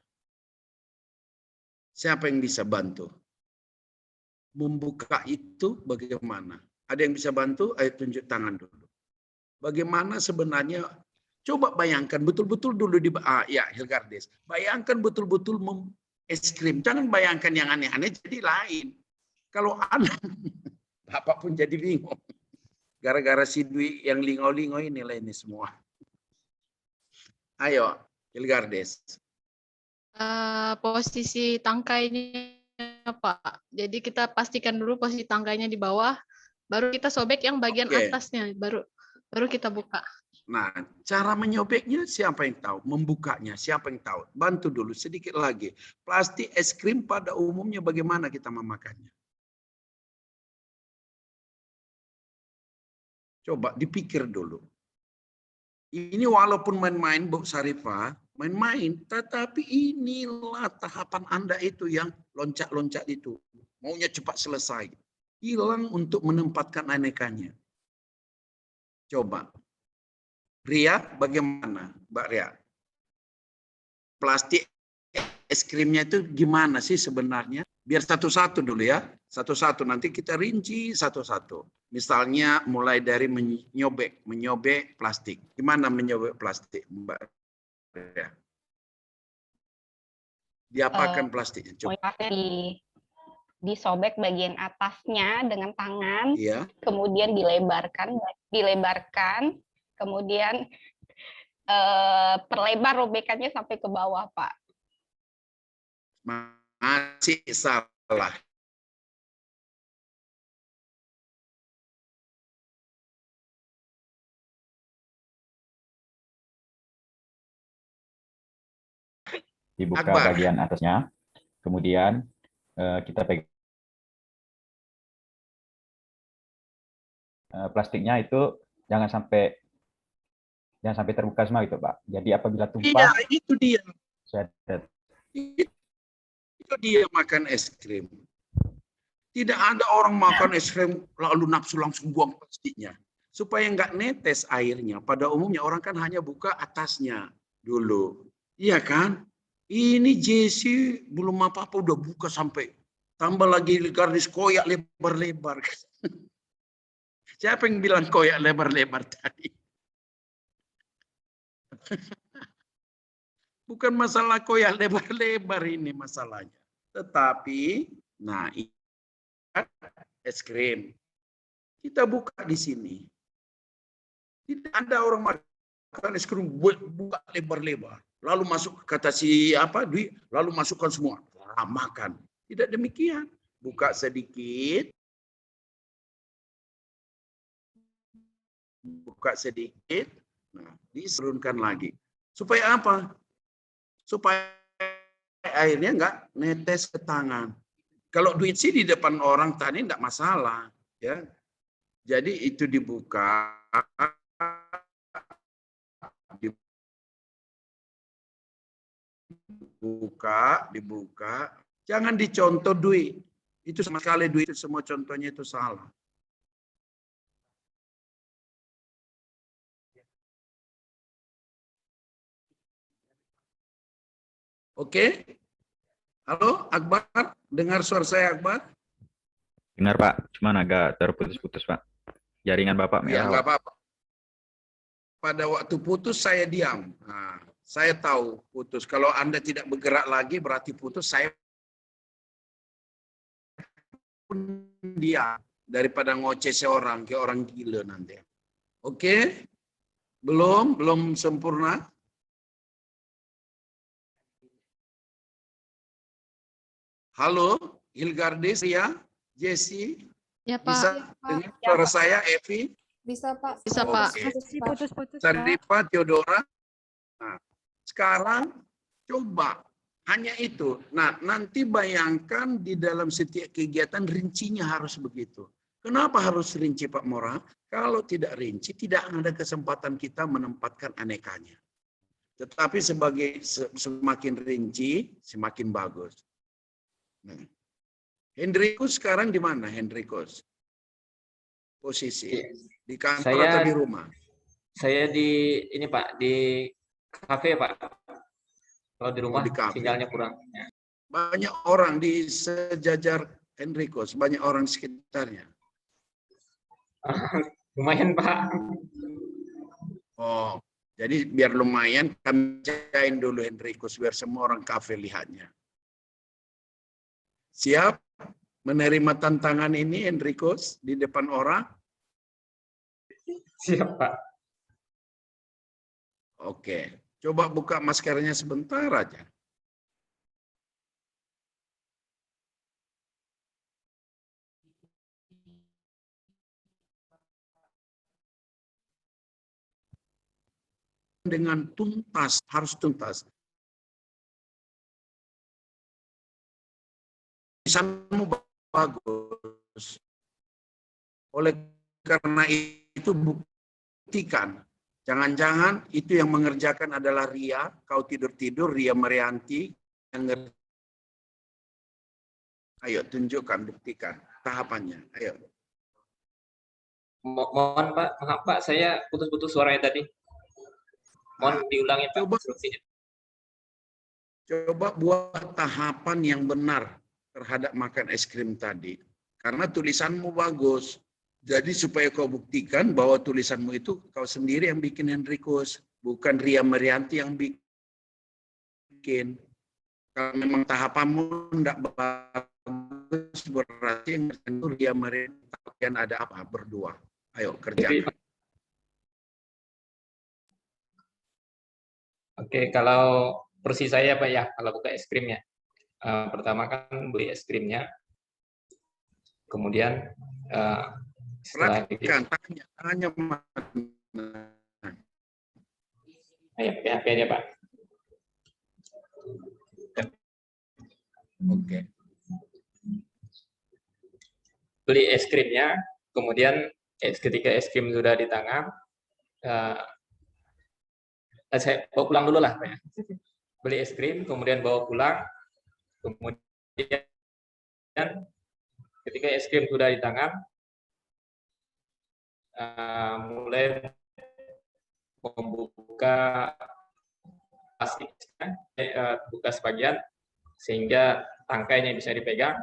Siapa yang bisa bantu? Membuka itu bagaimana? Ada yang bisa bantu? Ayo tunjuk tangan dulu. Bagaimana sebenarnya? Coba bayangkan betul-betul dulu Hilgardis. Bayangkan betul-betul es krim. Jangan bayangkan yang aneh-aneh jadi lain. Kalau aneh, Bapak pun jadi bingung. Gara-gara si Dwi yang lingau-lingau ini semua. Ayo, Hilgardis. Posisi tangkainya Pak. Jadi kita pastikan dulu posisi tangkainya di bawah, baru kita sobek yang bagian atasnya, baru kita buka. Nah, cara menyobeknya siapa yang tahu? Membukanya siapa yang tahu? Bantu dulu sedikit lagi. Plastik es krim pada umumnya bagaimana kita memakannya? Coba dipikir dulu. Ini walaupun main-main Bu Sarifah, main-main, tetapi inilah tahapan Anda itu yang loncat-loncat itu. Maunya cepat selesai. Hilang untuk menempatkan anekanya. Coba. Ria, bagaimana Mbak Ria? Plastik es krimnya itu gimana sih sebenarnya? Biar satu-satu dulu ya. Satu-satu, nanti kita rinci satu-satu. Misalnya mulai dari menyobek plastik. Gimana menyobek plastik Mbak Ria? Diapakan plastiknya? Coba. Disobek bagian atasnya dengan tangan, Iya. kemudian dilebarkan, kemudian perlebar robekannya sampai ke bawah, Pak. Masih salah. Dibuka Akbar. bagian atasnya. Kemudian kita pegang plastiknya itu jangan sampai terbuka semua gitu, Pak. Jadi apabila Iya, tumpah, itu dia. sedet. Itu dia makan es krim. Tidak ada orang makan es krim lalu nafsu langsung buang plastiknya. Supaya nggak netes airnya. Pada umumnya orang kan hanya buka atasnya dulu. Iya kan? Ini Jesse belum apa-apa udah buka sampai tambah lagi garnish koyak lebar-lebar. Siapa yang bilang koyak lebar-lebar tadi? Bukan masalah koyak lebar-lebar ini masalahnya. Tetapi, nah es krim. Kita buka di sini. Tidak ada orang makan es krim buka lebar-lebar. Lalu masuk kata si Dwi, lalu masukkan semua. Makan. Tidak demikian. Buka sedikit. Buka sedikit. Nah, diserunkan lagi. Supaya apa? Supaya airnya nggak netes ke tangan. Kalau duit sih di depan orang tadi enggak masalah, ya. Jadi itu dibuka, dibuka. Jangan dicontoh duit. Itu sama sekali duit semua contohnya itu salah. Oke? Halo, Akbar? Dengar suara saya, Akbar? Dengar, Pak. Cuman agak terputus-putus, Pak. Jaringan Bapak Ya, merah, nggak Pak. apa-apa. Pada waktu putus saya diam. Nah, saya tahu putus. Kalau Anda tidak bergerak lagi berarti putus. Saya pun diam daripada ngoceh seorang kayak orang gila nanti. Oke? Belum sempurna. Halo, Hilgardis, Ria, Jesse, Ya, Pak. bisa dengar suara saya, Evi? Bisa, Pak. Bisa, Pak. Oke. Putus-putus, Pak. Sarifa, Theodora. Nah, sekarang coba hanya itu. Nah, nanti bayangkan di dalam setiap kegiatan rincinya harus begitu. Kenapa harus rinci, Pak Mora? Kalau tidak rinci, tidak ada kesempatan kita menempatkan anekanya. Tetapi semakin rinci, semakin bagus. Nah, Hendrikus sekarang di mana, Hendrikus? Posisi di kantor atau di rumah? Saya di ini Pak, di kafe Pak. Kalau di rumah di kafe. sinyalnya kurang. Banyak orang di sejajar Hendrikus, banyak orang sekitarnya. Lumayan Pak. Oh, jadi biar lumayan kami cain dulu Hendrikus biar semua orang kafe lihatnya. Siap menerima tantangan ini Hendrikus di depan orang? Siap Pak. Oke, coba buka maskernya sebentar aja. Dengan tuntas, harus tuntas. Tulisanmu bagus. Oleh karena itu buktikan. Jangan-jangan itu yang mengerjakan adalah Ria, kau tidur-tidur, Ria Marianti. Ayo tunjukkan, buktikan tahapannya. Ayo. Mohon Pak, maaf Pak, saya putus-putus suaranya tadi. Mohon diulangi Pak. Coba buat tahapan yang benar terhadap makan es krim tadi. Karena tulisanmu bagus. Jadi supaya kau buktikan bahwa tulisanmu itu kau sendiri yang bikin Hendrikus. Bukan Ria Marianti yang bikin. Kalau memang tahapanmu tidak bagus, berarti yang itu Ria Marianti ada apa? Berdua. Ayo kerjakan. Oke, kalau versi saya Pak ya, kalau buka es krimnya. Pertama kan beli es krimnya. Kemudian setelah itu, tangannya ayo PHP aja Pak. Oke. Beli es krimnya, kemudian ketika es krim sudah di tangan, saya bawa pulang dulu lah, Pak ya. Beli es krim, kemudian bawa pulang, kemudian ketika es krim sudah di tangan, mulai membuka plastiknya, buka sebagian sehingga tangkainya bisa dipegang,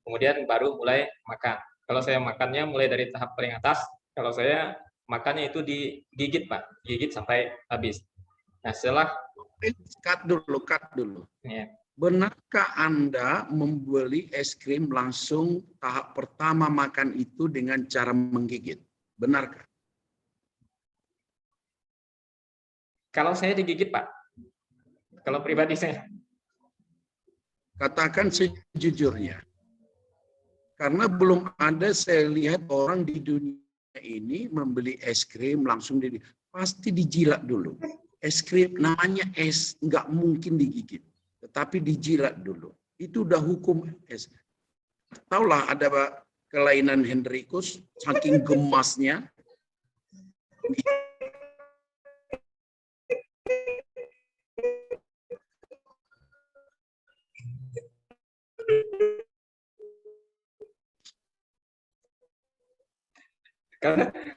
kemudian baru mulai makan. Kalau saya makannya mulai dari tahap paling atas, kalau saya makannya itu digigit, Pak, gigit sampai habis. Nah, setelah cut dulu. ya, Benarkah Anda membeli es krim langsung tahap pertama makan itu dengan cara menggigit? Benarkah? kalau saya digigit, Pak, kalau pribadi saya, Katakan sejujurnya. Karena belum ada saya lihat orang di dunia ini membeli es krim langsung pasti dijilat dulu. Es krim namanya es, nggak mungkin digigit, tetapi dijilat dulu. Itu udah hukum es. Taulah ada kelainan Hendrikus, saking gemasnya.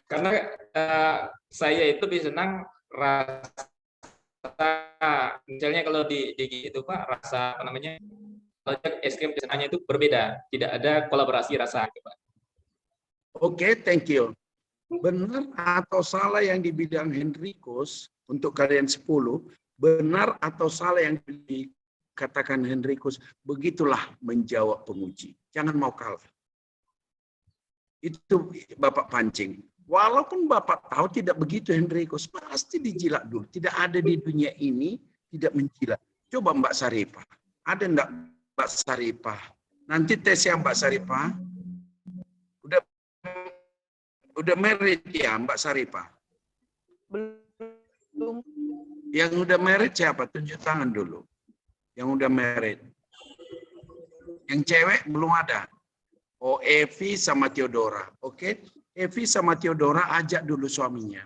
karena saya itu lebih senang rasa, misalnya kalau digigit itu, Pak, rasa apa namanya, kalau es krim biasanya itu berbeda, tidak ada kolaborasi rasa, Pak. Oke, thank you. Benar atau salah yang dibilang Hendrikus untuk kalian 10, benar atau salah yang dikatakan Hendrikus, begitulah menjawab penguji. Jangan mau kalah. Itu Bapak pancing. Walaupun Bapak tahu tidak begitu Hendrikus, pasti dijilat dulu. Tidak ada di dunia ini tidak menjilat. Coba Mbak Saripah. Ada enggak Mbak Saripah? Nanti tes ya Mbak Saripah. Udah married ya Mbak Saripah? Belum. Yang udah married siapa? Tunjuk tangan dulu. Yang udah married. Yang cewek belum ada. Oh, Evi sama Theodora. Oke. Evi sama Theodora ajak dulu suaminya.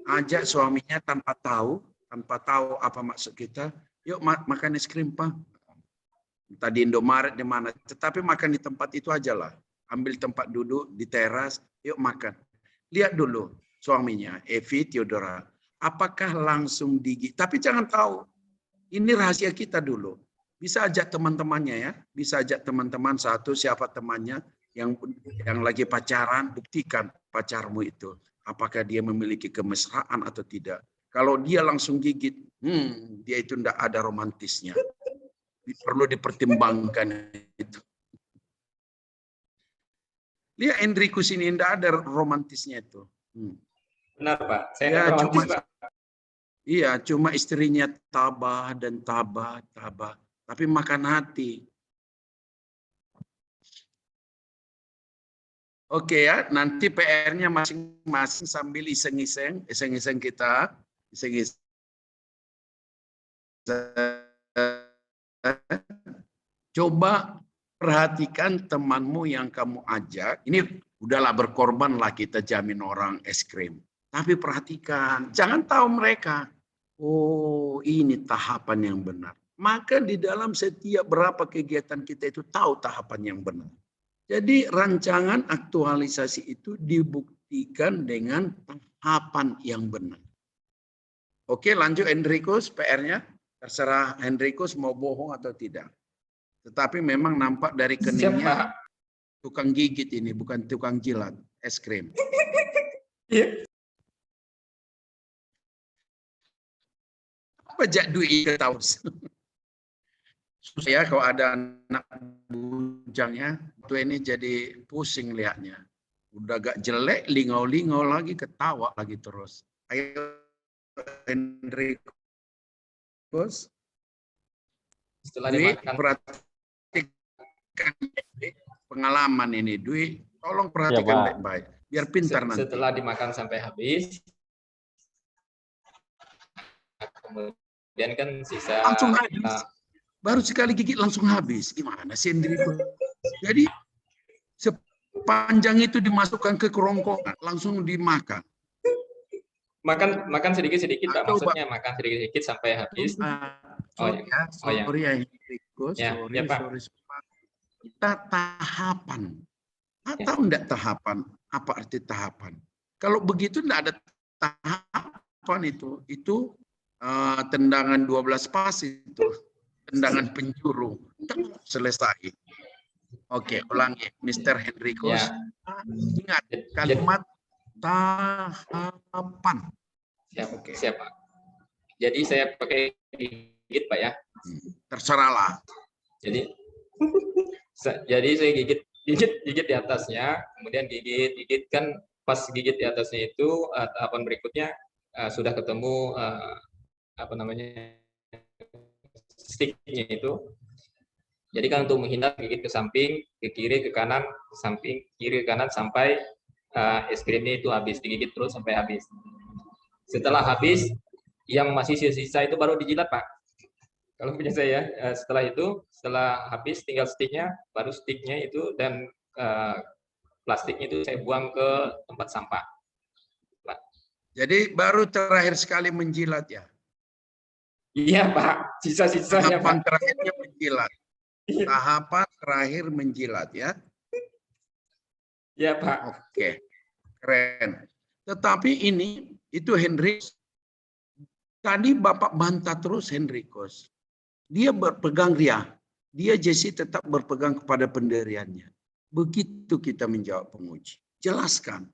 Ajak suaminya tanpa tahu apa maksud kita. Yuk makan es krim, Pak. Tadi Indomaret di mana. Tetapi makan di tempat itu aja lah. Ambil tempat duduk di teras, yuk makan. Lihat dulu suaminya, Evi, Theodora. Apakah langsung digigit? Tapi jangan tahu. Ini rahasia kita dulu. Bisa ajak teman-temannya ya. Bisa ajak teman-teman satu, siapa temannya yang lagi pacaran, buktikan pacarmu itu. Apakah dia memiliki kemesraan atau tidak. Kalau dia langsung gigit, dia itu tidak ada romantisnya. Perlu dipertimbangkan itu. Lihat Hendrikus ini tidak ada romantisnya itu. Benar, Pak. Saya Ya, romantis, Pak. Iya, cuma istrinya tabah dan tabah. Tapi makan hati. Oke ya, nanti PR-nya masing-masing sambil iseng-iseng kita. Coba perhatikan temanmu yang kamu ajak. Ini udahlah berkorbanlah kita jamin orang es krim. Tapi perhatikan, jangan tahu mereka. Oh, ini tahapan yang benar. Maka di dalam setiap berapa kegiatan kita itu tahu tahapan yang benar. Jadi rancangan aktualisasi itu dibuktikan dengan tahapan yang benar. Oke, lanjut Hendrikus, PR-nya. Terserah Hendrikus mau bohong atau tidak. Tetapi memang nampak dari keningnya tukang gigit ini, bukan tukang jilat es krim. Apa jak duit tahu? Susah ya kalau ada anak bujangnya, tuh ini jadi pusing lihatnya. Udah gak jelek, lingau-lingau lagi, ketawa lagi terus. Ayo Hendrikus. Setelah Dwi, dimakan. perhatikan pengalaman ini. Dwi, tolong perhatikan baik-baik. Biar pintar nanti. Setelah dimakan sampai habis, kemudian kan sisa baru sekali gigit langsung habis. Gimana sih Enrico? Jadi sepanjang itu dimasukkan ke kerongkongan, langsung dimakan. Makan sedikit-sedikit, Pak. Atau, Maksudnya makan sedikit-sedikit sampai habis. Oh sorry ya. ya, sorry ya Enrico, Ya, sorry, ya, Pak. sorry. Kita tahapan. Tahu enggak tahapan? Apa arti tahapan? Kalau begitu enggak ada tahapan itu. Itu tendangan 12 pas itu. Tendangan penjuru. Selesai. Oke, ulangi. Mr. Henricus. Ya. Ingat kalimat tahapan. Siap, siap, Pak. Jadi saya pakai gigit, Pak ya. Terserahlah. Jadi saya gigit di atasnya, kemudian gigit kan pas gigit di atasnya itu tahapan berikutnya sudah ketemu apa namanya sticknya itu. Jadi kan untuk menghindar gigit ke samping, ke kiri, ke kanan, ke samping, kiri, ke kanan sampai es krimnya itu habis, digigit terus sampai habis. Setelah habis, yang masih sisa itu baru dijilat, Pak. Kalau punya saya, setelah habis tinggal sticknya, baru sticknya itu dan plastiknya itu saya buang ke tempat sampah, Pak. Jadi baru terakhir sekali menjilat ya? Iya, Pak. Sisa-sisanya, Tahapan Pak. terakhirnya menjilat. Tahapan terakhir menjilat ya? Ya, Pak. Oke, keren. Tetapi ini, itu Henry, tadi Bapak bantah terus Henricus. Dia berpegang ria. Dia Jesse tetap berpegang kepada pendiriannya. Begitu kita menjawab penguji. Jelaskan.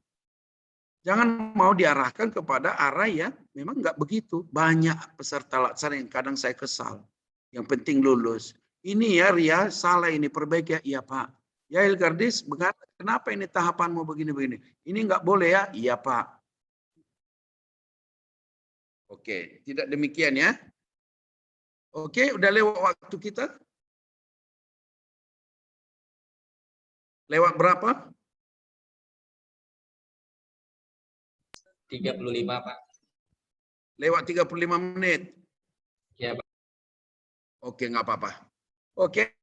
Jangan mau diarahkan kepada arah yang memang nggak begitu. Banyak peserta laksana yang kadang saya kesal. Yang penting lulus. Ini ya Ria, salah ini, perbaiki ya. Iya Pak. Ya Hilgardis, kenapa ini tahapanmu begini-begini? Ini nggak boleh ya? Iya Pak. Oke, tidak demikian ya. Oke, udah lewat waktu kita. Lewat berapa? 35, Pak. Lewat 35 menit. Ya, Pak. Oke, nggak apa-apa. Oke.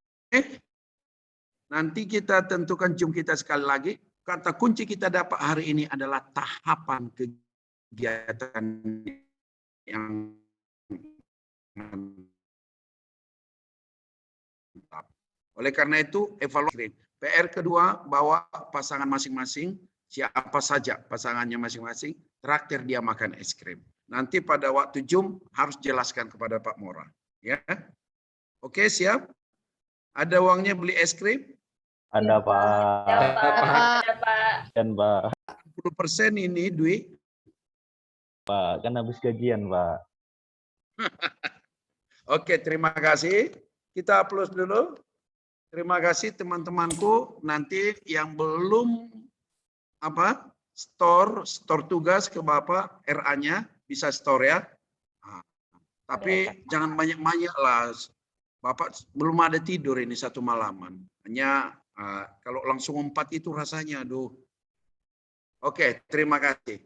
Nanti kita tentukan jam kita sekali lagi. Kata kunci kita dapat hari ini adalah tahapan kegiatan yang mantap. Oleh karena itu, evaluasi. PR kedua, bawa pasangan masing-masing. Siapa saja pasangannya masing-masing. Traktir dia makan es krim. Nanti pada waktu Jum harus jelaskan kepada Pak Mora. Ya, oke siap. Ada uangnya beli es krim? Ada Pak. Ada, Pak. Kan Pak. 10% ini Dwi. Pak, kan habis gajian Pak. Oke, terima kasih. Kita aplaus dulu. Terima kasih teman-temanku. Nanti yang belum store tugas ke Bapak RA-nya bisa store ya. Nah, tapi jangan banyak-banyak lah. Bapak belum ada tidur ini satu malaman. Hanya kalau langsung 4 itu rasanya aduh. Oke, terima kasih.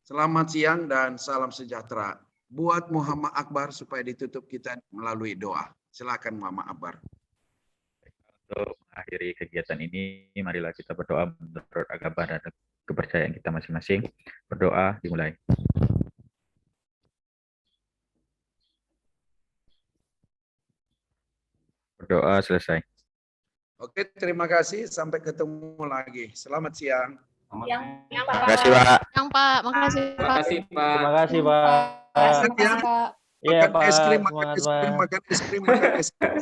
Selamat siang dan salam sejahtera. Buat Muhammad Akbar supaya ditutup kita melalui doa. Silakan Muhammad Akbar. Untuk mengakhiri kegiatan ini, marilah kita berdoa menurut agama dan kepercayaan kita masing-masing. Berdoa dimulai. Berdoa selesai. Oke, terima kasih. Sampai ketemu lagi. Selamat siang. Terima kasih Pak. Yang Pak, makasih Pak. Terima kasih, Pak. Terima kasih Pak. Pak. Iya Makan Pak. es krim, makan Semangat es krim, Pak. makan es krim, makan es krim.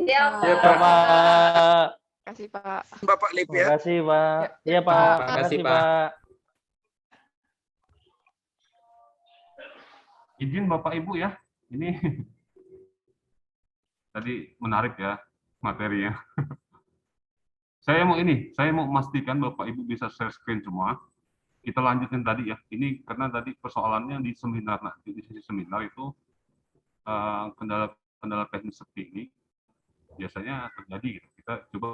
Iya Ya, Pak. Kasih Pak. Bapak Lip Terima ya. kasih Pak. Iya Pak. Terima kasih, Pak. Izin Bapak Ibu ya, ini tadi menarik ya materinya. Saya mau memastikan Bapak Ibu bisa share screen semua. Kita lanjutin tadi ya. Ini karena tadi persoalannya di seminar, di sisi seminar itu kendala teknis seperti ini biasanya terjadi. Gitu. Kita coba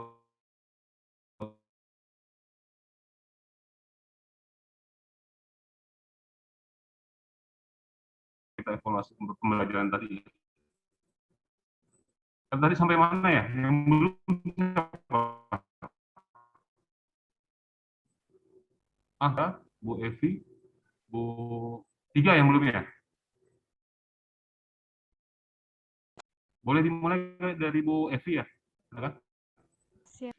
kita evaluasi untuk pembelajaran tadi. Tadi sampai mana ya? Yang belum siapa? Bu Evi, Bu 3 yang belum ya? Boleh dimulai dari Bu Evi ya? Silakan. Siap.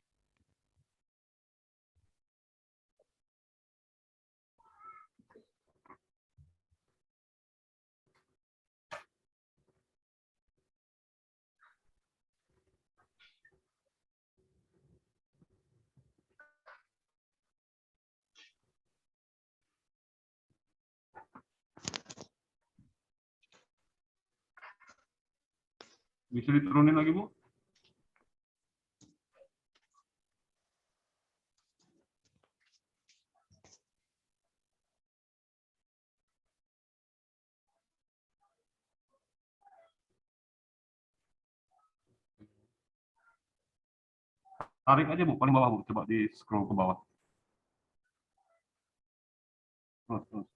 Bisa diturunin lagi, Bu? Tarik aja, Bu, paling bawah, Bu. Coba di scroll ke bawah. Terus.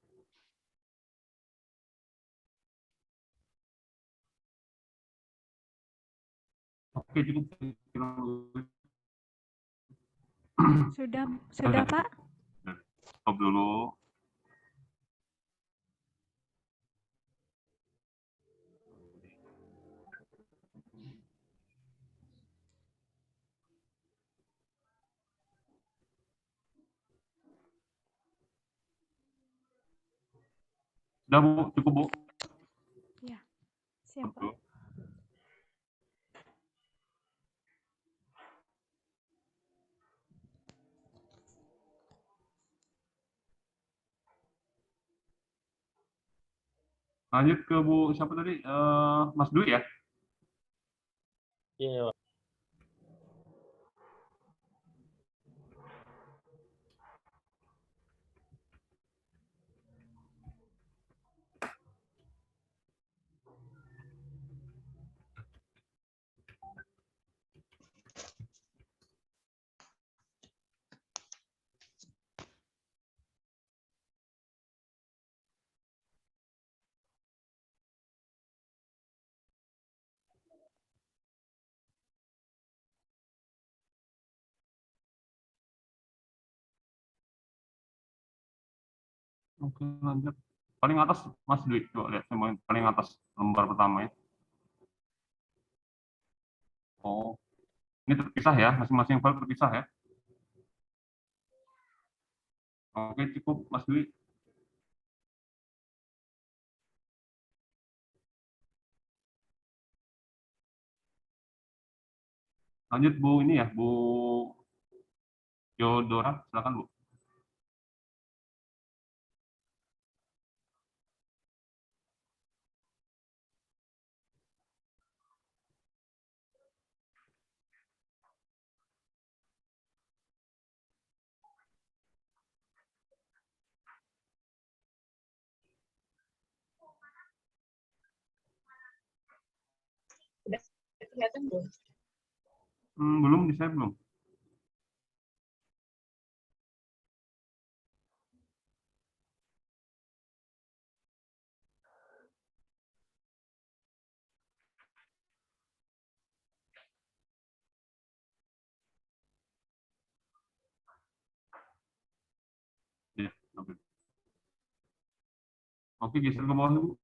Oke, cukup. Sudah Pak. Stop dulu. Sudah, Bu, cukup, Bu. Ya, siap Pak. Lanjut ke Bu, siapa tadi? Mas Dwi ya? Iya, Pak. Oke, lanjut. Paling atas, Mas Dwi. Coba lihat, paling atas lembar pertama ya. Oh, ini terpisah ya, masing-masing file terpisah ya. Oke, cukup, Mas Dwi. Lanjut, Bu, ini ya, Bu Yodora, silakan, Bu. Kelihatan belum? Belum, di saya belum. Ya, oke. Oke, geser ke bawah, Bu.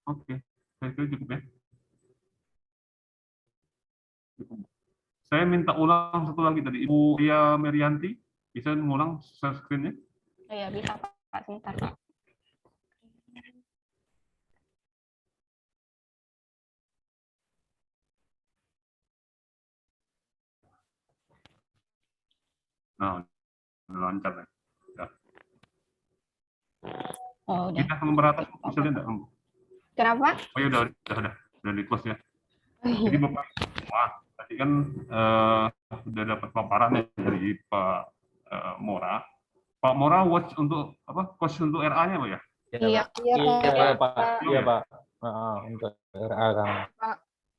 Oke, saya kira cukup ya. Cukup. Saya minta ulang satu lagi tadi, Ibu Ria Merianti, bisa mengulang share screen-nya? Iya, bisa Pak, sebentar Pak. Nah, udah lancar ya. Udah. Oh, udah. Kita ke lembar atas, bisa lihat enggak, Bu? Kenapa? Oh ya, udah di close ya. Jadi Bapak semua tadi kan sudah dapat paparan ya dari Pak Mora. Pak Mora watch untuk apa? Coach untuk RA-nya, Pak ya? Iya, Iya, Pak. Iya, Pak. Untuk RA kan.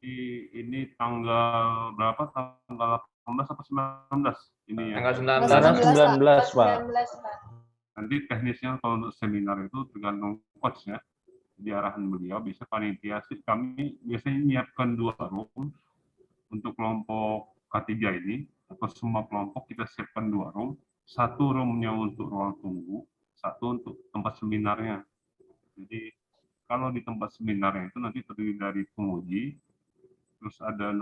Ini tanggal berapa? Tanggal 18 atau 19 ini ya. Tanggal 19. Sekarang 19, Pak. 19, Pak. Nanti teknisnya kalau untuk seminar itu tergantung coach ya. Di arahan beliau bisa panitia sih. Kami biasanya menyiapkan 2 room untuk kelompok K3 ini, atau semua kelompok kita siapkan 2 room. 1 roomnya untuk ruang tunggu, 1 untuk tempat seminarnya. Jadi kalau di tempat seminarnya itu nanti terdiri dari penguji, terus ada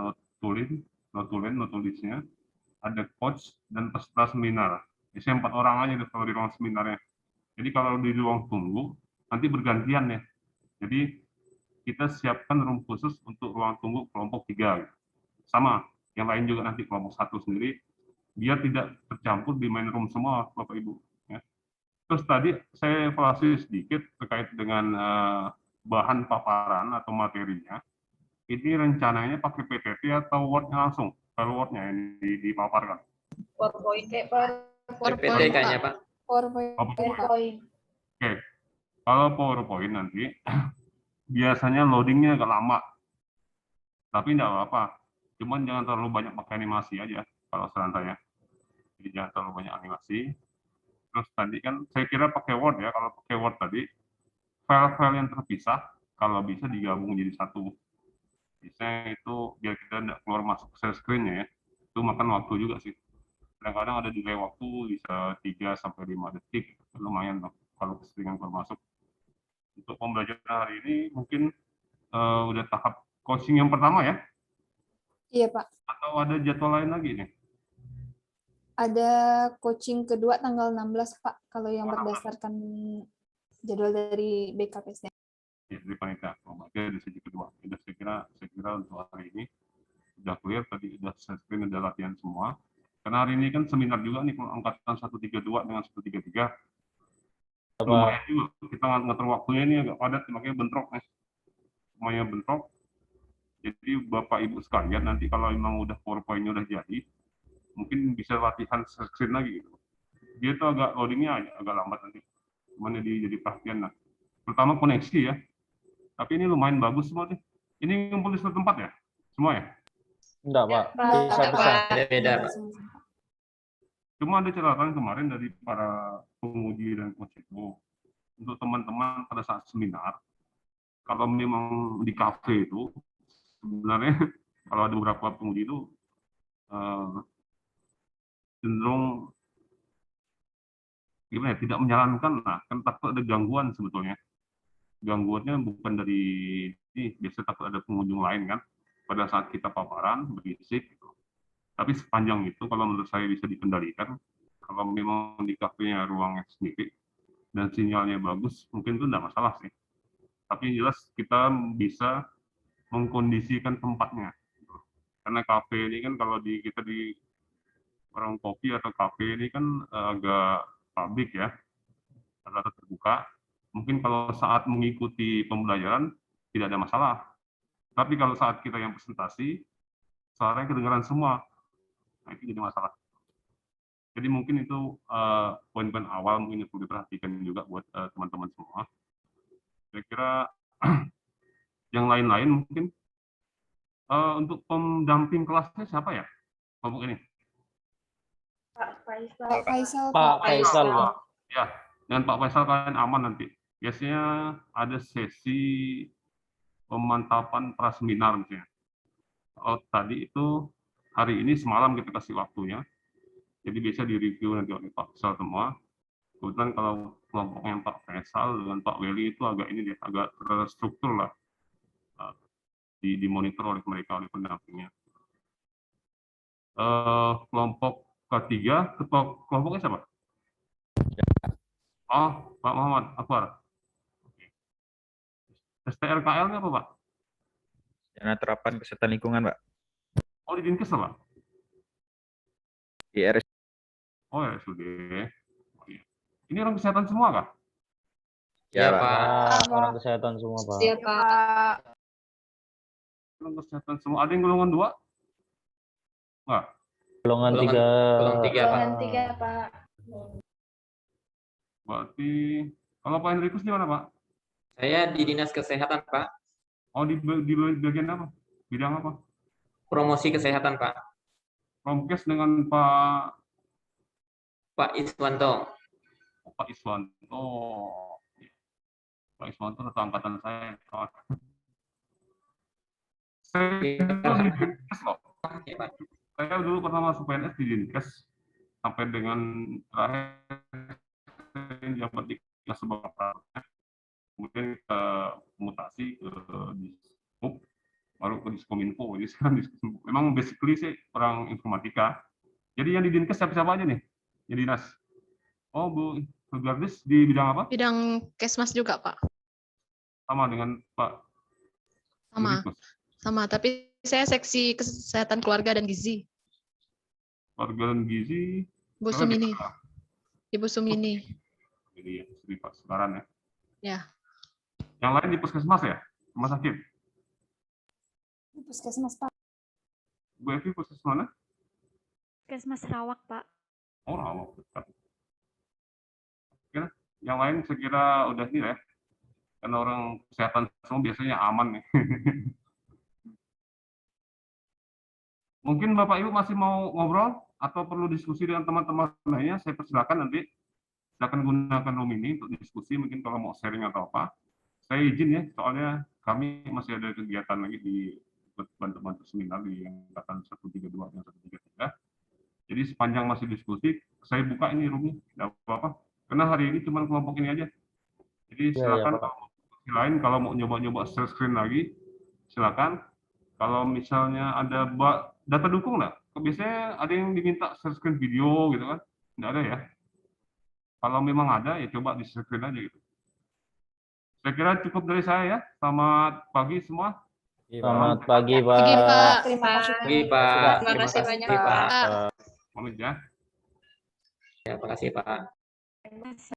notulisnya, ada coach dan peserta seminar. Biasanya 4 orang aja kalau di ruang seminarnya. Jadi kalau di ruang tunggu nanti bergantian ya. Jadi kita siapkan room khusus untuk ruang tunggu kelompok 3. Sama, yang lain juga nanti kelompok 1 sendiri, biar tidak tercampur di main room semua, Bapak Ibu. Ya. Terus tadi saya evaluasi sedikit terkait dengan bahan paparan atau materinya. Ini rencananya pakai PPT atau Word-nya langsung? Kalau Word-nya yang dipaparkan. PowerPoint. PPT kayaknya, Pak. PowerPoint. Oke, kalau PowerPoint nanti biasanya loadingnya agak lama, tapi tidak apa-apa. Cuman jangan terlalu banyak pakai animasi aja kalau saran saya. Jadi jangan terlalu banyak animasi. Terus tadi kan saya kira pakai Word ya. Kalau pakai Word tadi file-file yang terpisah kalau bisa digabung jadi satu. Biasanya itu biar kita tidak keluar masuk share screen-nya ya. Itu makan waktu juga sih. Kadang-kadang ada delay waktu bisa 3-5 detik, lumayan loh kalau keseringan keluar masuk. Untuk pembelajaran hari ini mungkin udah tahap coaching yang pertama ya? Iya, Pak. Atau ada jadwal lain lagi nih? Ada coaching kedua tanggal 16, Pak, kalau yang berdasarkan jadwal dari BKPSD. Ya, dari panitia. Berarti ada sesi kedua. Saya kira untuk hari ini sudah clear, tadi sudah screen, ada latihan semua. Karena hari ini kan seminar juga nih, kalau angkatan 132 dengan 133. Lumayan juga, kita ngatur waktunya ini agak padat, makanya bentrok nih. Semuanya bentrok. Jadi Bapak Ibu sekalian, nanti kalau memang udah PowerPoint-nya udah jadi, mungkin bisa latihan screen lagi. Gitu. Dia tuh agak loadingnya agak lambat nanti. Cuman jadi perhatian lah. Pertama koneksi ya. Tapi ini lumayan bagus semua nih. Ini ngumpul di satu tempat ya? Semua ya? Enggak, Pak. Bisa-bisa. Beda-beda, Pak. Cuma ada catatan kemarin dari para penguji dan coach itu. Untuk teman-teman pada saat seminar, kalau memang di kafe itu, sebenarnya kalau ada beberapa penguji itu cenderung gimana ya, tidak menyarankan, nah kan takut ada gangguan sebetulnya. Gangguannya bukan dari ini, biasa takut ada pengunjung lain kan, pada saat kita paparan, berisik, gitu. Tapi sepanjang itu, kalau menurut saya bisa dikendalikan, kalau memang di kafenya ruangnya sendiri, dan sinyalnya bagus, mungkin itu tidak masalah sih. Tapi yang jelas kita bisa mengkondisikan tempatnya. Karena kafe ini kan kalau kita di warung kopi atau kafe ini kan agak publik ya, agak terbuka. Mungkin kalau saat mengikuti pembelajaran tidak ada masalah. Tapi kalau saat kita yang presentasi, suaranya kedengaran semua. Nah, itu jadi masalah. Jadi mungkin itu poin-poin awal mungkin perlu diperhatikan juga buat teman-teman semua. Saya kira yang lain-lain mungkin untuk pendamping kelasnya siapa ya? Kelompok ini? Pak Faisal. Pak Faisal, Pak. Ya, dengan Pak Faisal kalian aman nanti. Biasanya ada sesi pemantapan praseminar misalnya. Kalau tadi itu hari ini semalam kita kasih waktunya. Jadi biasa direview nanti oleh Pak Faisal semua. Kebetulan kalau kelompoknya Pak Faisal dengan Pak Weli itu agak ini dia, agak terstruktur lah. Dimonitor oleh mereka, oleh pendampingnya. Kelompok K3, ketua kelompoknya siapa? Oh, Pak Muhammad Akbar. STRKL-nya apa, Pak? Dana terapan kesehatan lingkungan, Pak. Oh, di Dinkes, Pak? Di RS. Oh, ya sudah. Oh, iya. Ini orang kesehatan semua, kah? Ya, Pak. Orang kesehatan semua, Pak. Iya, Pak. Orang kesehatan semua. Ada yang golongan 2? Enggak. Golongan 3. Golongan 3, Pak. Golongan 3, Pak. Berarti, kalau Pak Hendrikus di mana, Pak? Saya di Dinas Kesehatan, Pak. Oh, di bagian apa? Bidang apa? Promosi kesehatan, Pak. Promkes dengan Pak Iswanto. Pak Iswanto. Pak Iswanto satu angkatan saya. Saya dulu pernah masuk PNS di Dinkes sampai dengan terakhir jabat di kelas beberapa. Kemudian mutasi ke Dishub, baru ke Diskominfo. Jadi sekarang Diskominfo. Memang basically sih orang informatika. Jadi yang di Dinkes siapa-siapa aja nih? Yang dinas. Oh, Bu Gardis di bidang apa? Bidang Kesmas juga, Pak. Sama dengan Pak. Sama, tapi saya seksi kesehatan keluarga dan gizi. Keluarga dan gizi. Bu Sumini. Ibu Sumini. Jadi istri Pak Sebaran ya. Ya. Yang lain di puskesmas ya? Rumah sakit? Puskesmas, Pak. Bu Evi puskesmas mana? Puskesmas Rawak, Pak. Oh, Rawak. Oke, yang lain saya kira udah ini ya. Karena orang kesehatan semua biasanya aman nih. Mungkin Bapak Ibu masih mau ngobrol atau perlu diskusi dengan teman-teman lainnya, saya persilakan nanti. Silakan gunakan room ini untuk diskusi, mungkin kalau mau sharing atau apa. Saya izin ya, soalnya kami masih ada kegiatan lagi di bantu-bantu seminar di angkatan 132 dan 133. Jadi sepanjang masih diskusi, saya buka ini roomnya, tidak apa-apa. Karena hari ini cuma kelompok ini aja. Jadi silakan lain kalau mau nyoba-nyoba share screen lagi, silakan. Kalau misalnya ada data dukung nggak? Biasanya ada yang diminta share screen video gitu kan? Nggak ada ya? Kalau memang ada, ya coba di share screen aja gitu. Saya kira cukup dari saya ya. Selamat pagi semua. Selamat pagi, Pak. Pagi, Pak. Terima kasih. Pagi, Pak. Terima kasih banyak, Pak. Pak. Pamit ya. Ya, terima kasih, Pak. Terima kasih.